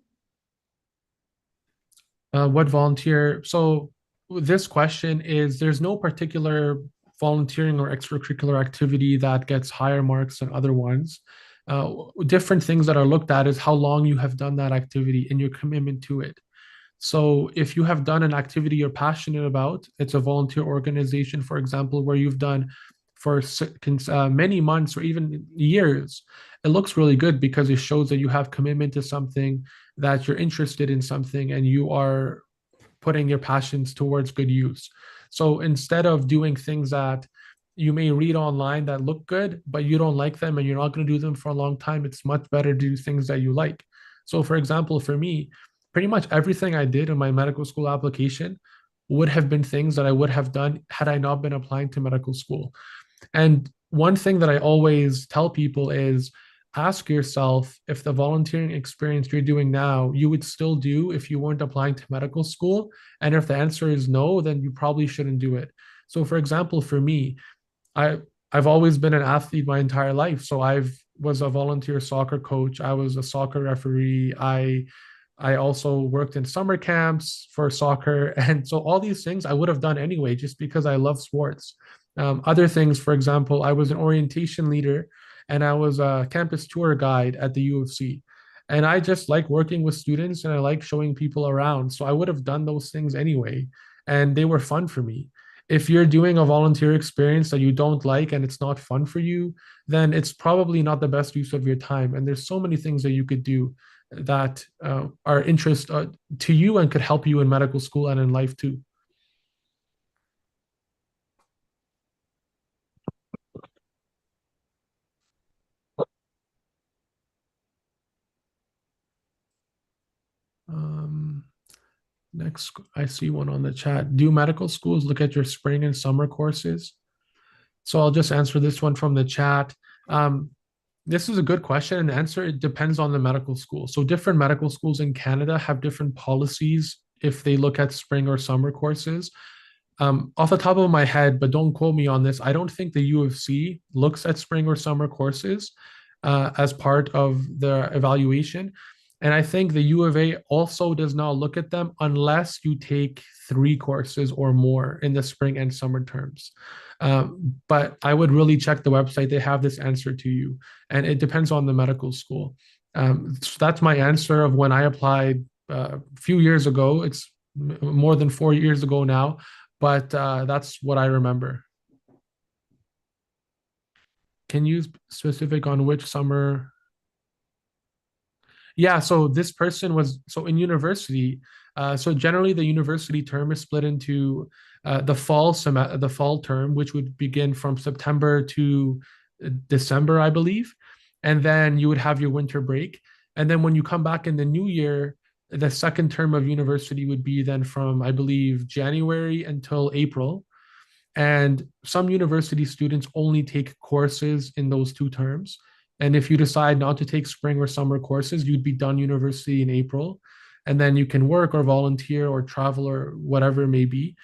What volunteer? So this question is there's no particular volunteering or extracurricular activity that gets higher marks than other ones. Different things that are looked at is how long you have done that activity and your commitment to it. So if you have done an activity you're passionate about, it's a volunteer organization, for example, where you've done for many months or even years, it looks really good because it shows that you have commitment to something, that you're interested in something, and you are putting your passions towards good use. So instead of doing things that you may read online that look good, but you don't like them and you're not going to do them for a long time. It's much better to do things that you like. So, for example, for me, pretty much everything I did in my medical school application would have been things that I would have done had I not been applying to medical school. And one thing that I always tell people is ask yourself if the volunteering experience you're doing now, you would still do if you weren't applying to medical school. And if the answer is no, then you probably shouldn't do it. So, for example, for me, I I've always been an athlete my entire life. So I've was a volunteer soccer coach. I was a soccer referee. I also worked in summer camps for soccer. And so all these things I would have done anyway, just because I love sports. Other things, for example, I was an orientation leader and I was a campus tour guide at the U of C. And I just like working with students and I like showing people around. So I would have done those things anyway. And they were fun for me. If you're doing a volunteer experience that you don't like and it's not fun for you, then it's probably not the best use of your time. And there's so many things that you could do that are interest to you and could help you in medical school and in life too. Um, Next, I see one on the chat. Do medical schools look at your spring and summer courses? So I'll just answer this one from the chat. Um, this is a good question, and the answer it depends on the medical school. So different medical schools in Canada have different policies if they look at spring or summer courses. Off the top of my head, but don't quote me on this, I don't think the U of C looks at spring or summer courses as part of their evaluation. And I think the U of A also does not look at them unless you take 3 courses or more in the spring and summer terms. But I would really check the website. They have this answer to you, and it depends on the medical school. So that's my answer of when I applied a few years ago. It's more than 4 years ago now, but that's what I remember. Can you specific on which summer? Yeah, so this person was so in university. So generally, the university term is split into the fall term, which would begin from September to December, I believe, and then you would have your winter break, and then when you come back in the new year, the second term of university would be then from I believe January until April, and some university students only take courses in those 2 terms. And if you decide not to take spring or summer courses, you'd be done university in April. And then you can work or volunteer or travel or whatever it may be.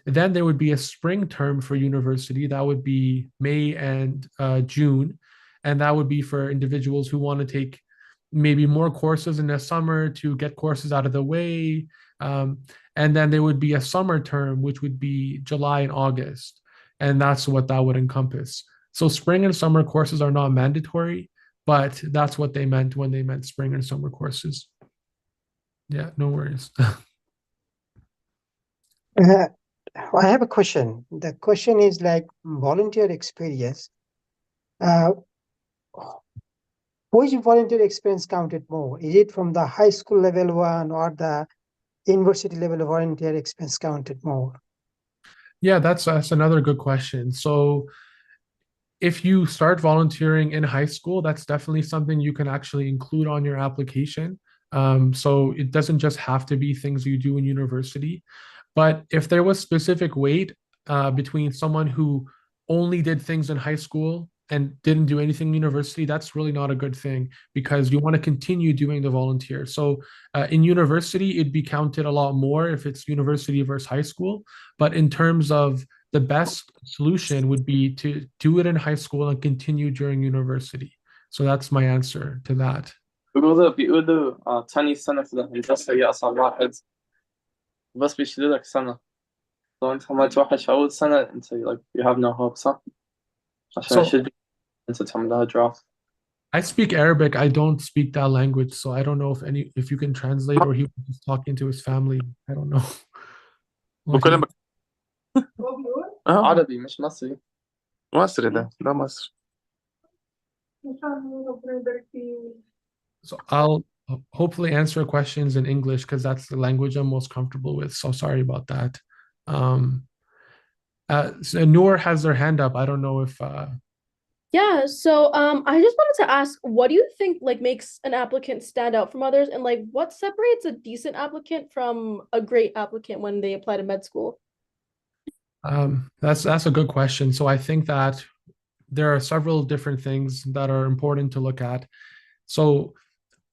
Then there would be a spring term for university. That would be May and June. And that would be for individuals who want to take maybe more courses in the summer to get courses out of the way. Um, and then there would be a summer term, which would be July and August. And that's what that would encompass. So spring and summer courses are not mandatory, but that's what they meant when they meant spring and summer courses. Yeah, no worries. Uh, I have a question. The question is like volunteer experience. Uh, which volunteer experience counted more? Is it from the high school level one or the university level volunteer experience counted more? Yeah, that's another good question. So if you start volunteering in high school, that's definitely something you can actually include on your application. So it doesn't just have to be things you do in university. But if there was specific weight between someone who only did things in high school and didn't do anything in university, that's really not a good thing because you want to continue doing the volunteer. So in university, it'd be counted a lot more if it's university versus high school. But in terms of the best solution would be to do it in high school and continue during university. So that's my answer to that. بيقولوا تاني سنة في الهندسة هي أصعب واحد بس بيشيلوا لك سنة لو أنت عملت وحش في أول سنة أنت like you have no hope صح؟ عشان So يشيل أنت تعملها drop. I speak Arabic. I don't speak that language, so I don't know if you can translate or he was just talking to his family. I don't know. بكلمك عربي مش مصري. مصري ده مصر. So I'll hopefully answer questions in English because that's the language I'm most comfortable with. So sorry about that. So Noor has their hand up. I don't know if Yeah, so I just wanted to ask, what do you think like makes an applicant stand out from others, and like what separates a decent applicant from a great applicant when they apply to med school? that's a good question. So I think that there are several different things that are important to look at. So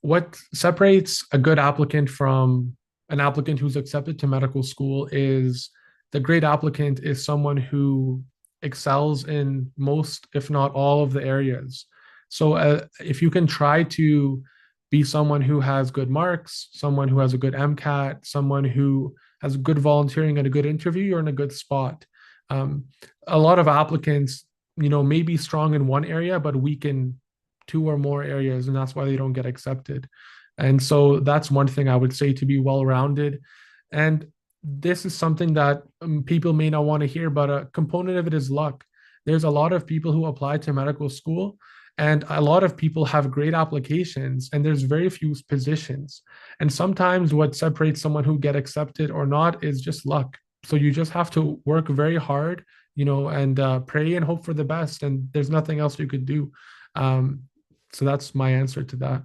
what separates a good applicant from an applicant who's accepted to medical school is the great applicant is someone who excels in most, if not all, of the areas. So if you can try to be someone who has good marks, someone who has a good MCAT, someone who has good volunteering and a good interview, you're in a good spot. Um, a lot of applicants, may be strong in one area but weak in two or more areas, and that's why they don't get accepted. And so that's one thing I would say, to be well-rounded. And this is something that people may not want to hear, but a component of it is luck. There's a lot of people who apply to medical school, and a lot of people have great applications, and there's very few positions. And sometimes what separates someone who get accepted or not is just luck. So you just have to work very hard, and pray and hope for the best. And there's nothing else you could do. So that's my answer to that.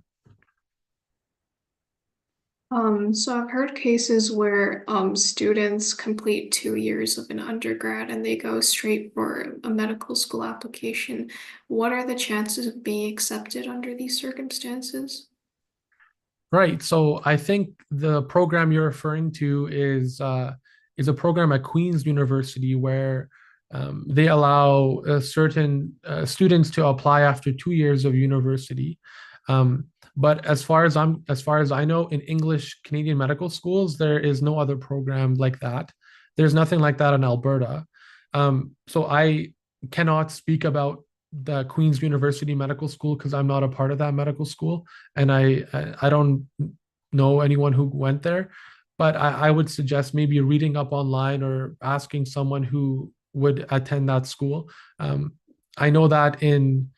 So I've heard cases where students complete 2 years of an undergrad and they go straight for a medical school application. What are the chances of being accepted under these circumstances? Right. So I think the program you're referring to is a program at Queen's University where they allow certain students to apply after 2 years of university. But as far as I know, in English Canadian medical schools, there is no other program like that. There's nothing like that in Alberta. So I cannot speak about the Queen's University Medical School because I'm not a part of that medical school, and I don't know anyone who went there. But I would suggest maybe reading up online or asking someone who would attend that school. I know that in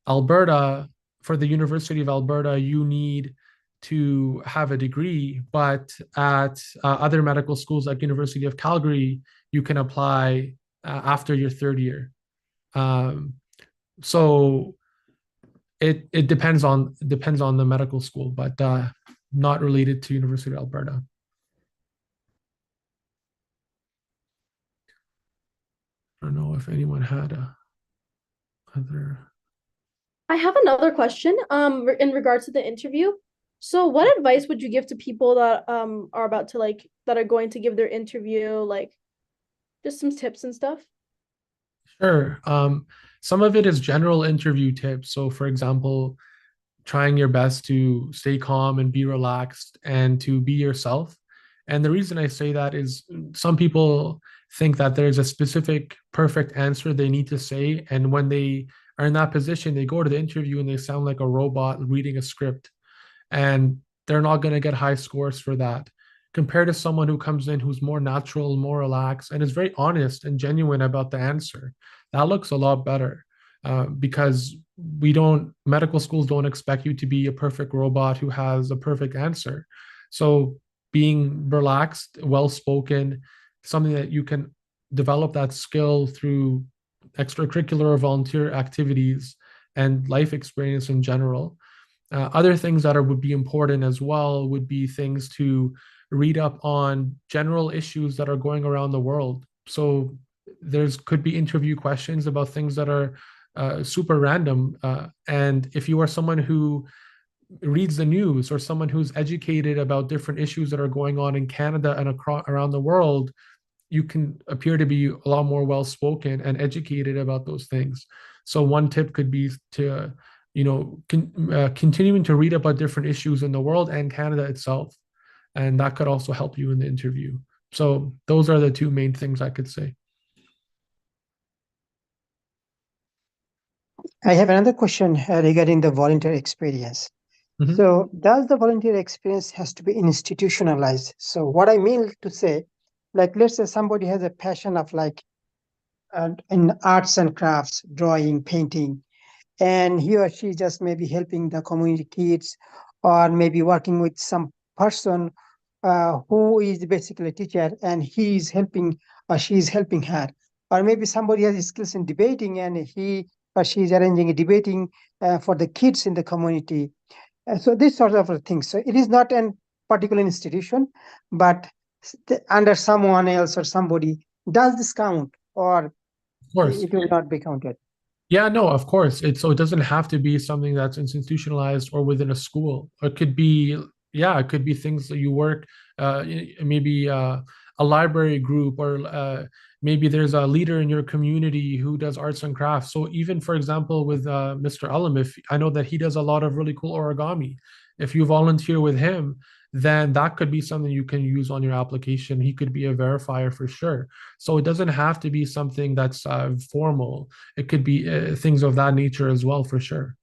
Alberta, for the University of Alberta, you need to have a degree, but at other medical schools like University of Calgary, you can apply after your third year. So it depends on the medical school, but not related to University of Alberta. I don't know if anyone had other. I have another question in regards to the interview. So what advice would you give to people that are about to that are going to give their interview, like just some tips and stuff? Sure. Some of it is general interview tips. So, for example, trying your best to stay calm and be relaxed and to be yourself. And the reason I say that is some people think that there's a specific perfect answer they need to say. And when they are in that position, they go to the interview and they sound like a robot reading a script. And they're not going to get high scores for that. Compared to someone who comes in who's more natural, more relaxed, and is very honest and genuine about the answer, that looks a lot better. Because medical schools don't expect you to be a perfect robot who has a perfect answer. So being relaxed, well-spoken, something that you can develop that skill through extracurricular or volunteer activities and life experience in general. Other things that would be important as well would be things to read up on general issues that are going around the world. So could be interview questions about things that are super random. And if you are someone who reads the news or someone who's educated about different issues that are going on in Canada and around the world, you can appear to be a lot more well-spoken and educated about those things. So one tip could be to continuing to read about different issues in the world and Canada itself. And that could also help you in the interview. So those are the two main things I could say. I have another question regarding the volunteer experience. Mhm. So does the volunteer experience has to be institutionalized? So what I mean to say, like let's say somebody has a passion of in arts and crafts, drawing, painting, and he or she just maybe helping the community kids or maybe working with some person who is basically a teacher and he is helping or she is helping her. or maybe somebody has skills in debating and he or she is arranging a debating for the kids in the community. So these sort of things. So it is not a particular institution, but under someone else or somebody, does this count or Of course. it will not be counted? Yeah, no, of course. So it doesn't have to be something that's institutionalized or within a school. It could be, yeah, it could be things that you work, maybe a library group, or maybe there's a leader in your community who does arts and crafts. So even, for example, with Mr. Alam, if I know that he does a lot of really cool origami, if you volunteer with him, then that could be something you can use on your application. He could be a verifier for sure. So it doesn't have to be something that's formal. It could be things of that nature as well, for sure.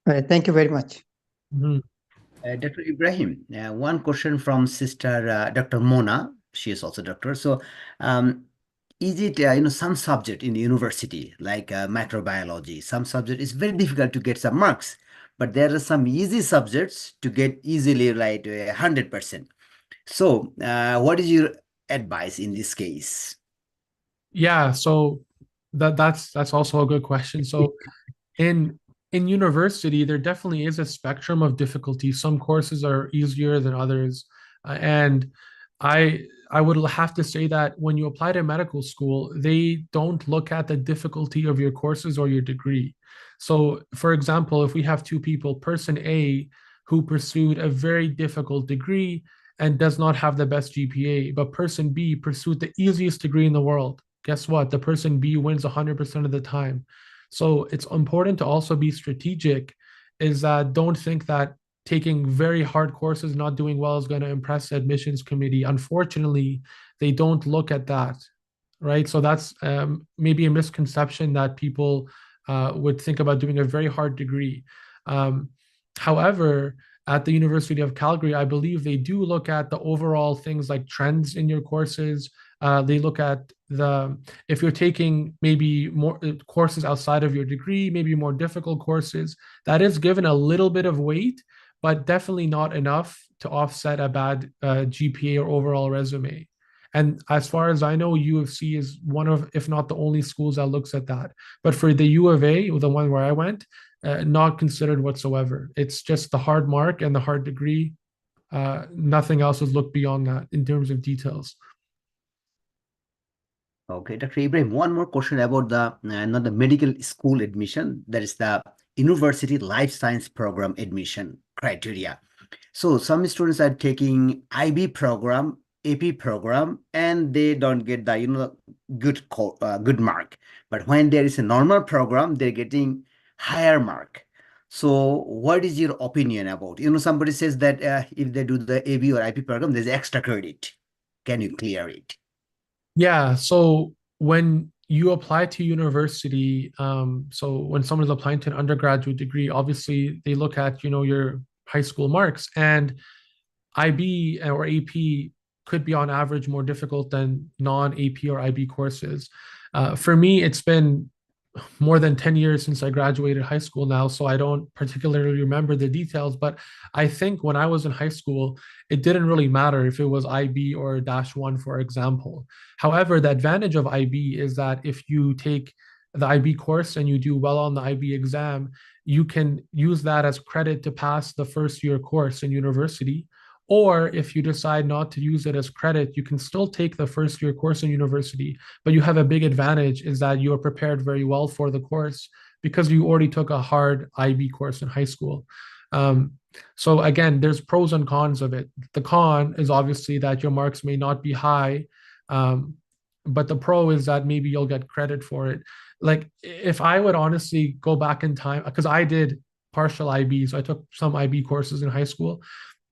All right, thank you very much. Mhm. Dr. Ibrahim, one question from Sister Dr. Mona. She is also doctor. So, is it some subject in the university like microbiology? Some subject is very difficult to get some marks, but there are some easy subjects to get easily like 100%. So, what is your advice in this case? Yeah, so that's also a good question. So in university, there definitely is a spectrum of difficulty. Some courses are easier than others, and I would have to say that when you apply to medical school, they don't look at the difficulty of your courses or your degree. So, for example, if we have two people, person A who pursued a very difficult degree and does not have the best GPA, but person B pursued the easiest degree in the world, guess what? The person B wins 100% of the time. So it's important to also be strategic, is that don't think that taking very hard courses, not doing well, is going to impress the admissions committee. Unfortunately, they don't look at that, right? So that's maybe a misconception that people would think about doing a very hard degree. However, at the University of Calgary, I believe they do look at the overall things like trends in your courses. They look at if you're taking maybe more courses outside of your degree, maybe more difficult courses, that is given a little bit of weight, but definitely not enough to offset a bad GPA or overall resume. And as far as I know, U of C is one of, if not the only schools that looks at that. But for the U of A, the one where I went, not considered whatsoever. It's just the hard mark and the hard degree. Nothing else is looked beyond that in terms of details. Okay, Dr. Ibrahim, one more question about not the medical school admission, that is the university life science program admission criteria. So some students are taking IB program, AP program, and they don't get the good mark. But when there is a normal program, they're getting higher mark. So what is your opinion about? Somebody says that if they do the AB or IP program, there's extra credit. Can you clear it? Yeah, so when you apply to university, so when someone's applying to an undergraduate degree, obviously they look at, your high school marks, and IB or AP could be on average more difficult than non-AP or IB courses. For me, it's been more than 10 years since I graduated high school now, so I don't particularly remember the details. But I think when I was in high school, it didn't really matter if it was IB or -1, for example. However, the advantage of IB is that if you take the IB course and you do well on the IB exam, you can use that as credit to pass the first year course in university. Or if you decide not to use it as credit, you can still take the first year course in university, but you have a big advantage, is that you are prepared very well for the course because you already took a hard IB course in high school. So again, there's pros and cons of it. The con is obviously that your marks may not be high, but the pro is that maybe you'll get credit for it. Like if I would honestly go back in time, because I did partial IB, so I took some IB courses in high school.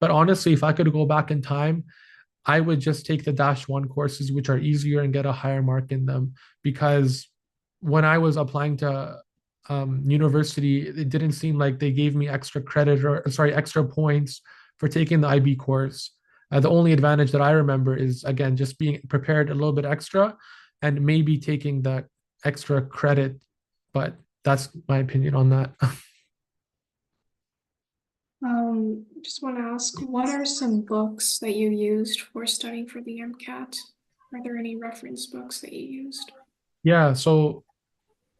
But honestly, if I could go back in time, I would just take the -1 courses, which are easier, and get a higher mark in them. Because when I was applying to university, it didn't seem like they gave me extra credit, or sorry, extra points for taking the IB course. The only advantage that I remember is, again, just being prepared a little bit extra and maybe taking that extra credit. But that's my opinion on that. Just want to ask, what are some books that you used for studying for the MCAT? Are there any reference books that you used? Yeah, so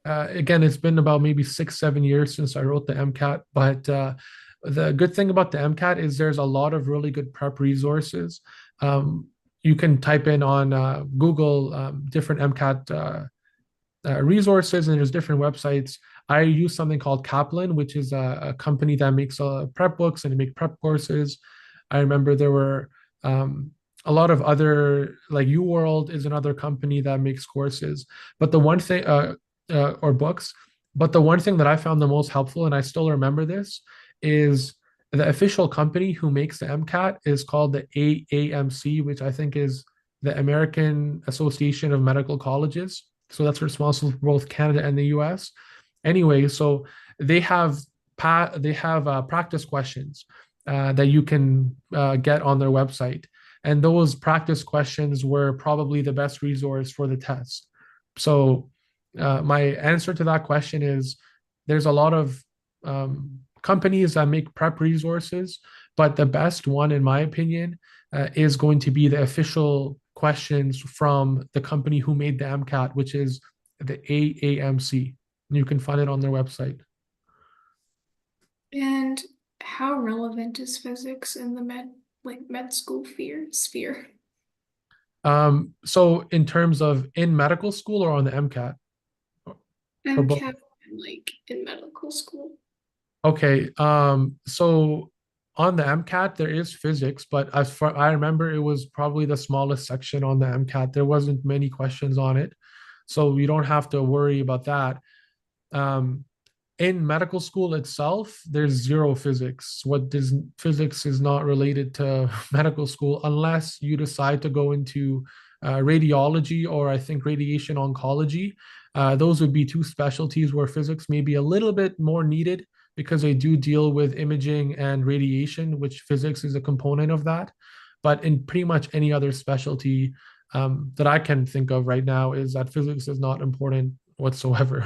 again, it's been about maybe 6, 7 years since I wrote the MCAT, but the good thing about the MCAT is there's a lot of really good prep resources. You can type in on Google different MCAT resources, and there's different websites. I use something called Kaplan, which is a company that makes prep books and they make prep courses. I remember there were a lot of other, like UWorld is another company that makes courses. But the one thing, or books, but the one thing that I found the most helpful, and I still remember this, is the official company who makes the MCAT is called the AAMC, which I think is the American Association of Medical Colleges. So that's responsible for both Canada and the US. Anyway, so they have practice questions that you can get on their website. And those practice questions were probably the best resource for the test. So my answer to that question is there's a lot of companies that make prep resources, but the best one, in my opinion, is going to be the official questions from the company who made the MCAT, which is the AAMC. You can find it on their website. And how relevant is physics in the med school sphere? So in terms of in medical school or on the MCAT? Or both? MCAT and in medical school. Okay, so on the MCAT there is physics, but as far I remember, it was probably the smallest section on the MCAT. There wasn't many questions on it, so you don't have to worry about that. In medical school itself, there's zero physics. Physics is not related to medical school unless you decide to go into radiology or I think radiation oncology. Those would be two specialties where physics may be a little bit more needed because they do deal with imaging and radiation, which physics is a component of that. But in pretty much any other specialty that I can think of right now is that physics is not important whatsoever.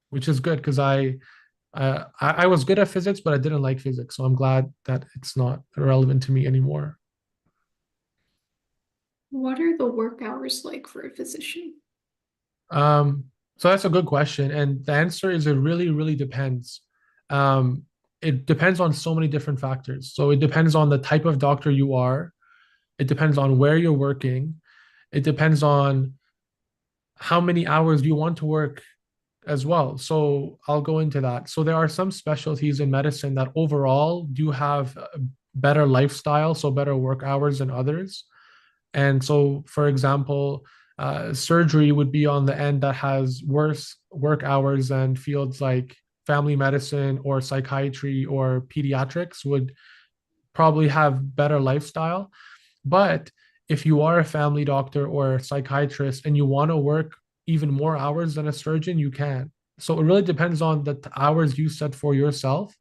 Which is good because I was good at physics, but I didn't like physics. So I'm glad that it's not relevant to me anymore. What are the work hours like for a physician? So that's a good question. And the answer is it really, really depends. It depends on so many different factors. So it depends on the type of doctor you are. It depends on where you're working. It depends on how many hours you want to work as well. So I'll go into that. So there are some specialties in medicine that overall do have a better lifestyle, so better work hours than others. And so, for example, surgery would be on the end that has worse work hours than fields like family medicine or psychiatry or pediatrics would probably have better lifestyle. But if you are a family doctor or a psychiatrist and you want to work even more hours than a surgeon, you can. So it really depends on the hours you set for yourself.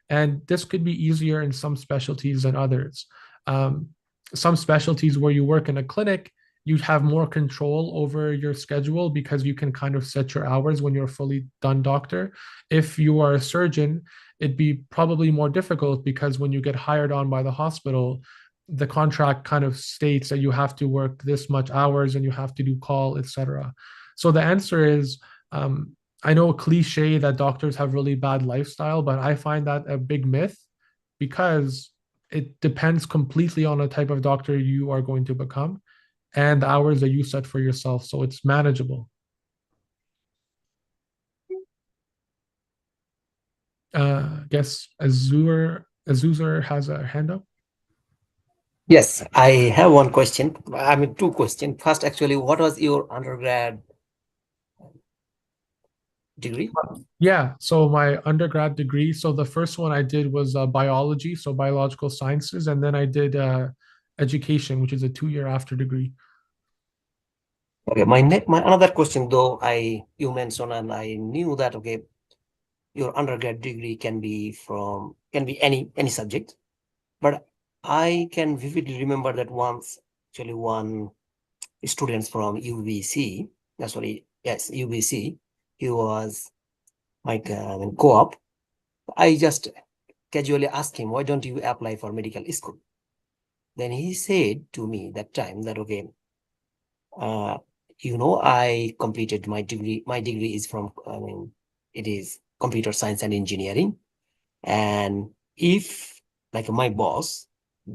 And this could be easier in some specialties than others. Some specialties where you work in a clinic, you have more control over your schedule because you can kind of set your hours when you're a fully done doctor. If you are a surgeon, it'd be probably more difficult because when you get hired on by the hospital, the contract kind of states that you have to work this much hours and you have to do call, etc. So the answer is, I know a cliche that doctors have really bad lifestyle, but I find that a big myth because it depends completely on the type of doctor you are going to become and the hours that you set for yourself. So it's manageable. I guess Azur has a hand up. Yes, I have one question. I mean, two questions. First, actually, what was your undergrad degree? Yeah, so my undergrad degree. So the first one I did was biology, so biological sciences, and then I did education, which is a 2-year after degree. Okay, my another question though, you mentioned and I knew that okay, your undergrad degree can be any subject, but I can vividly remember that once actually one student from UBC, UBC, he was my co-op. I just casually asked him, why don't you apply for medical school? then he said to me that time that, okay, I completed my degree. My degree is from, it is computer science and engineering. And if like my boss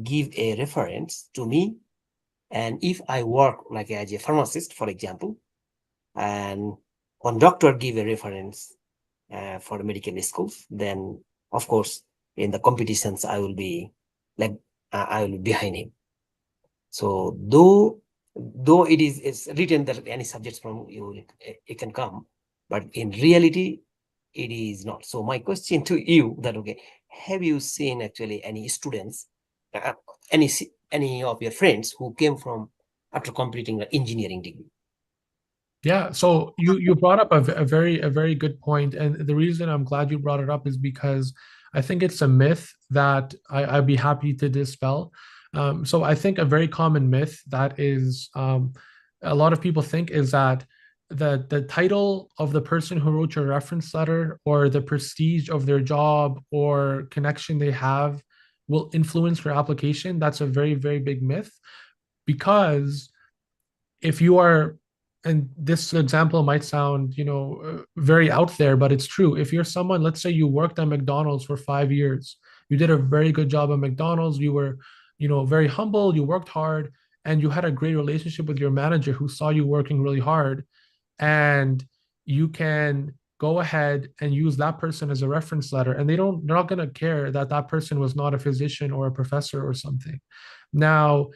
give a reference to me, and if I work like as a pharmacist, for example, and one doctor give a reference for medical schools, then of course in the competitions I will be like I will be behind him. So though it is it's written that any subjects from you it can come, but in reality it is not. So my question to you that, okay, have you seen actually any students, any of your friends who came from after completing an engineering degree? Yeah, so you brought up a very good point, and the reason I'm glad you brought it up is because I think it's a myth that I'd be happy to dispel. So I think a very common myth that is a lot of people think is that the title of the person who wrote your reference letter or the prestige of their job or connection they have will influence your application. That's a very big myth because if you are, and this example might sound very out there, but it's true. If you're someone, let's say you worked at McDonald's for 5 years, you did a very good job at McDonald's, you were very humble, you worked hard, and you had a great relationship with your manager who saw you working really hard, and you can go ahead and use that person as a reference letter, and they're not going to care that that person was not a physician or a professor or something. Now,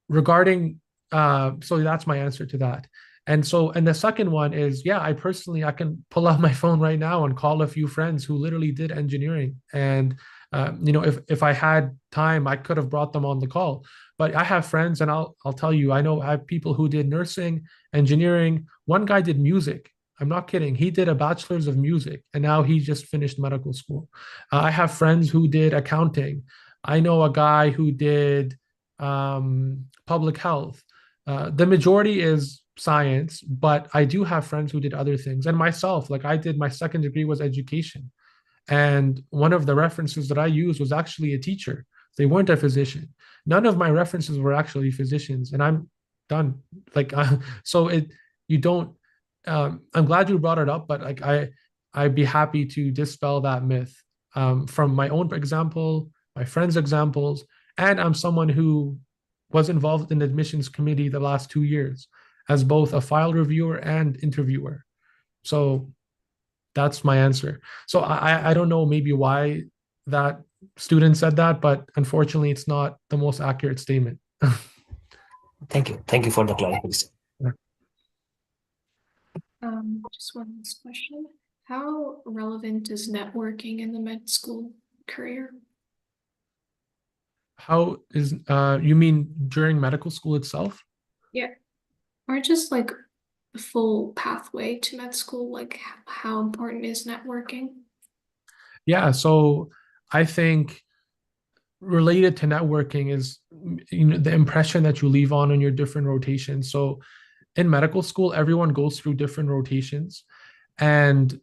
regarding so that's my answer to that. And the second one is, yeah, I can pull out my phone right now and call a few friends who literally did engineering. And if I had time, I could have brought them on the call. But I have friends, and I'll tell you, I have people who did nursing, engineering. One guy did music. I'm not kidding. He did a bachelor's of music, and now he just finished medical school. I have friends who did accounting. I know a guy who did public health. The majority is science, but I do have friends who did other things. And myself, like I did, my second degree was education. And one of the references that I used was actually a teacher. They weren't a physician. None of my references were actually physicians, and I'm done. Like, so you don't, I'm glad you brought it up, but like I'd be happy to dispel that myth from my own example, my friends' examples, and I'm someone who was involved in the admissions committee the last 2 years as both a file reviewer and interviewer. So that's my answer. So I don't know maybe why that student said that, but unfortunately, it's not the most accurate statement. Thank you for the clarification. Just one last question. How relevant is networking in the med school career? How is you mean during medical school itself? Yeah. Or just like the full pathway to med school, like how important is networking? Yeah, so I think related to networking is the impression that you leave on in your different rotations. So in medical school, everyone goes through different rotations, and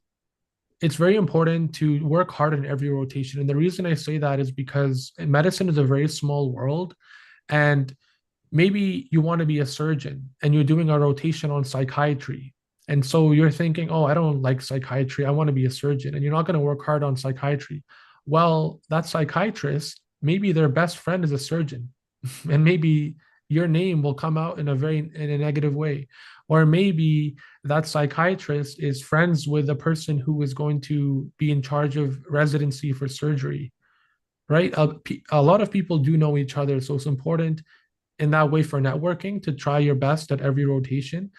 it's very important to work hard in every rotation. And the reason I say that is because medicine is a very small world, and maybe you want to be a surgeon and you're doing a rotation on psychiatry. And so you're thinking, oh, I don't like psychiatry. I want to be a surgeon. And you're not going to work hard on psychiatry. Well, that psychiatrist, maybe their best friend is a surgeon. And maybe your name will come out in a negative way. Or maybe that psychiatrist is friends with the person who is going to be in charge of residency for surgery, right? A lot of people do know each other. So it's important in that way for networking to try your best at every rotation.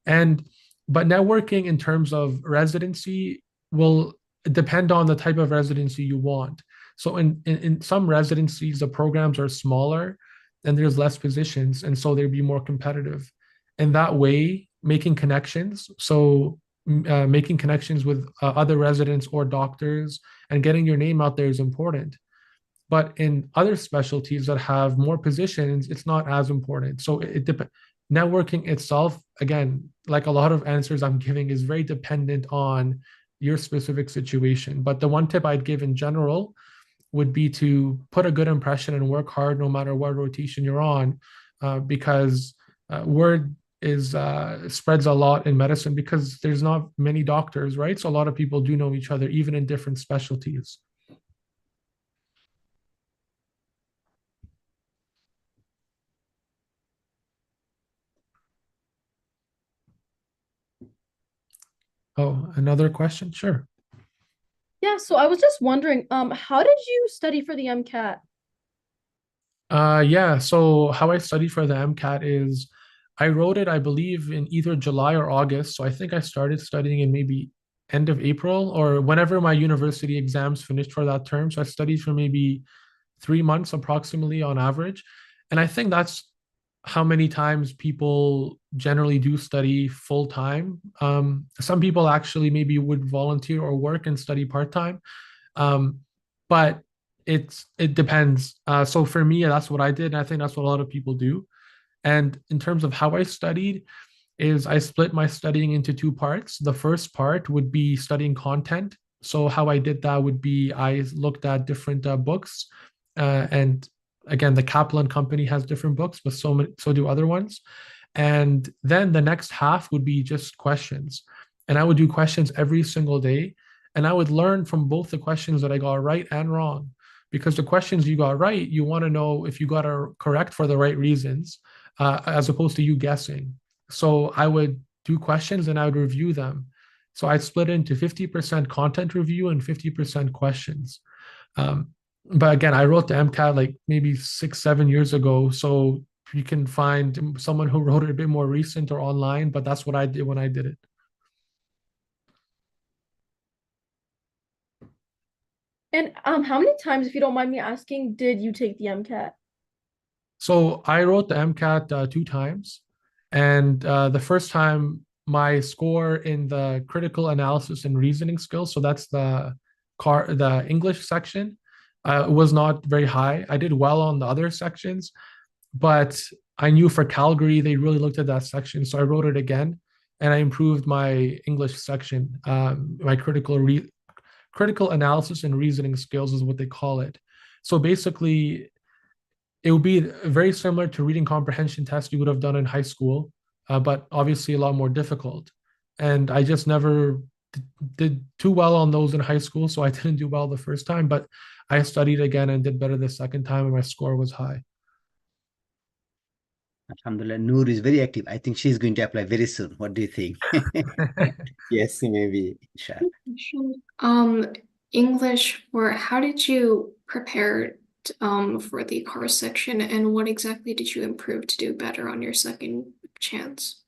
But networking in terms of residency will depend on the type of residency you want. So in some residencies, the programs are smaller and there's less positions, and so they'd be more competitive. In that way, making connections, making connections with other residents or doctors and getting your name out there is important. But in other specialties that have more positions, it's not as important. So it depends. Networking itself, again, like a lot of answers I'm giving, is very dependent on your specific situation. But the one tip I'd give in general would be to put a good impression and work hard no matter what rotation you're on, because word is spreads a lot in medicine because there's not many doctors, right? So a lot of people do know each other, even in different specialties. Oh, another question? Sure. Yeah, so I was just wondering, how did you study for the MCAT? Yeah, so how I studied for the MCAT is I wrote it, I believe, in either July or August. So I think I started studying in maybe end of April or whenever my university exams finished for that term. So I studied for maybe 3 months approximately on average. And I think that's how many times people generally do study full time. Some people actually maybe would volunteer or work and study part time. Um, but it depends. So for me, that's what I did, and I think that's what a lot of people do. And in terms of how I studied, is I split my studying into two parts. The first part would be studying content. So how I did that would be I looked at different books, and again, the Kaplan Company has different books, but so do other ones. And then the next half would be just questions, and I would do questions every single day, and I would learn from both the questions that I got right and wrong, because the questions you got right, you want to know if you got it correct for the right reasons, as opposed to you guessing. So I would do questions and I would review them. So I'd split into 50% content review and 50% questions. Um, but again, I wrote the MCAT like maybe 6, 7 years ago. So you can find someone who wrote it a bit more recent or online, but that's what I did when I did it. And how many times, if you don't mind me asking, did you take the MCAT? So I wrote the MCAT 2 times, and the first time my score in the critical analysis and reasoning skills, so that's the English section, was not very high. I did well on the other sections, but I knew for Calgary they really looked at that section, so I wrote it again, and I improved my English section. My critical analysis and reasoning skills is what they call it. So basically, it would be very similar to reading comprehension test you would have done in high school, but obviously a lot more difficult. And I just never did too well on those in high school, so I didn't do well the first time, but I studied again and did better the second time, and my score was high. Alhamdulillah, Noor is very active. I think she's going to apply very soon. What do you think? Yes, maybe. Inshallah. English, or how did you prepare for the car section, and what exactly did you improve to do better on your second chance?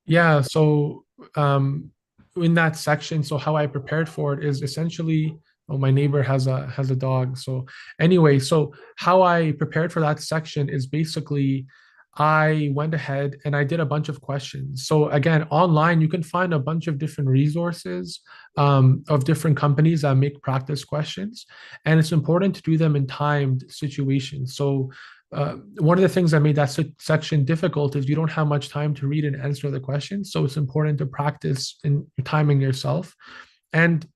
Yeah, so in that section, so how I prepared for it is essentially, oh, my neighbor has a dog. So anyway, so how I prepared for that section is basically I went ahead and I did a bunch of questions. So again, online you can find a bunch of different resources of different companies that make practice questions, and it's important to do them in timed situations. So one of the things that made that section difficult is you don't have much time to read and answer the questions. So it's important to practice in timing yourself. And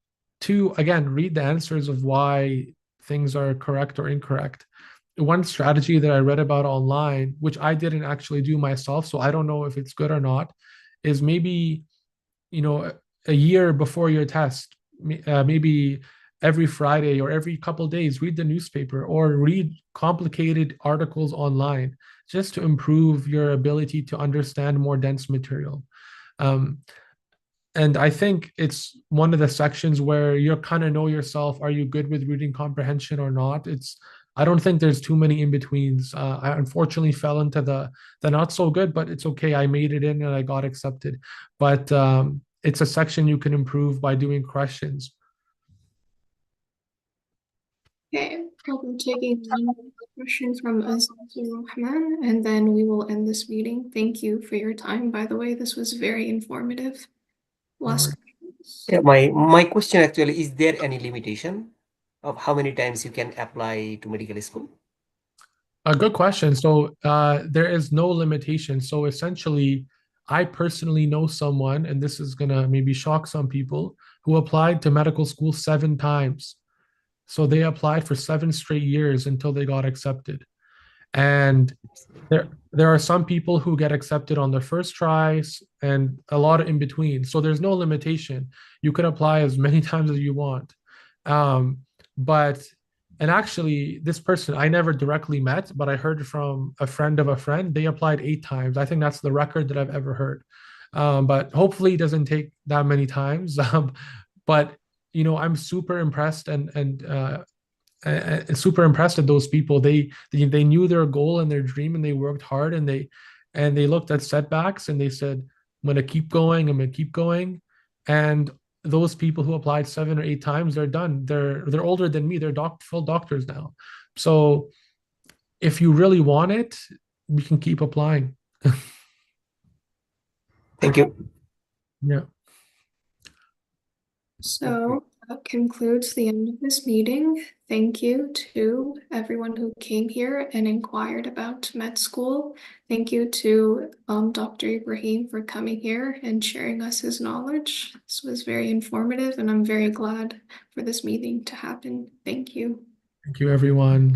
to, again, read the answers of why things are correct or incorrect. One strategy that I read about online, which I didn't actually do myself, so I don't know if it's good or not, is maybe, a year before your test, maybe every Friday or every couple of days, read the newspaper or read complicated articles online just to improve your ability to understand more dense material. And I think it's one of the sections where you kind of know yourself. Are you good with reading comprehension or not? I don't think there's too many in betweens. I unfortunately fell into the not so good, but it's okay. I made it in and I got accepted. But it's a section you can improve by doing questions. Okay, I'll be taking one question from Azizur Rahman, and then we will end this meeting. Thank you for your time. By the way, this was very informative. Last questions. Yeah, my question actually, is there any limitation of how many times you can apply to medical school? A good question. So there is no limitation. So essentially, I personally know someone, and this is gonna maybe shock some people, who applied to medical school 7 times. So they applied for 7 straight years until they got accepted. And there are some people who get accepted on their first tries and a lot in between. So there's no limitation. You can apply as many times as you want. But and actually, this person I never directly met, but I heard from a friend of a friend. They applied 8 times. I think that's the record that I've ever heard. But hopefully, it doesn't take that many times. But I'm super impressed and super impressed at those people. They knew their goal and their dream, and they worked hard, and they looked at setbacks, and they said, "I'm gonna keep going. I'm gonna keep going." And those people who applied 7 or 8 times, they're done. They're older than me. They're full doctors now. So if you really want it, you can keep applying. Thank you. Yeah. So that concludes the end of this meeting. Thank you to everyone who came here and inquired about med school. Thank you to Dr. Ibrahim for coming here and sharing us his knowledge. This was very informative, and I'm very glad for this meeting to happen. Thank you. Thank you, everyone.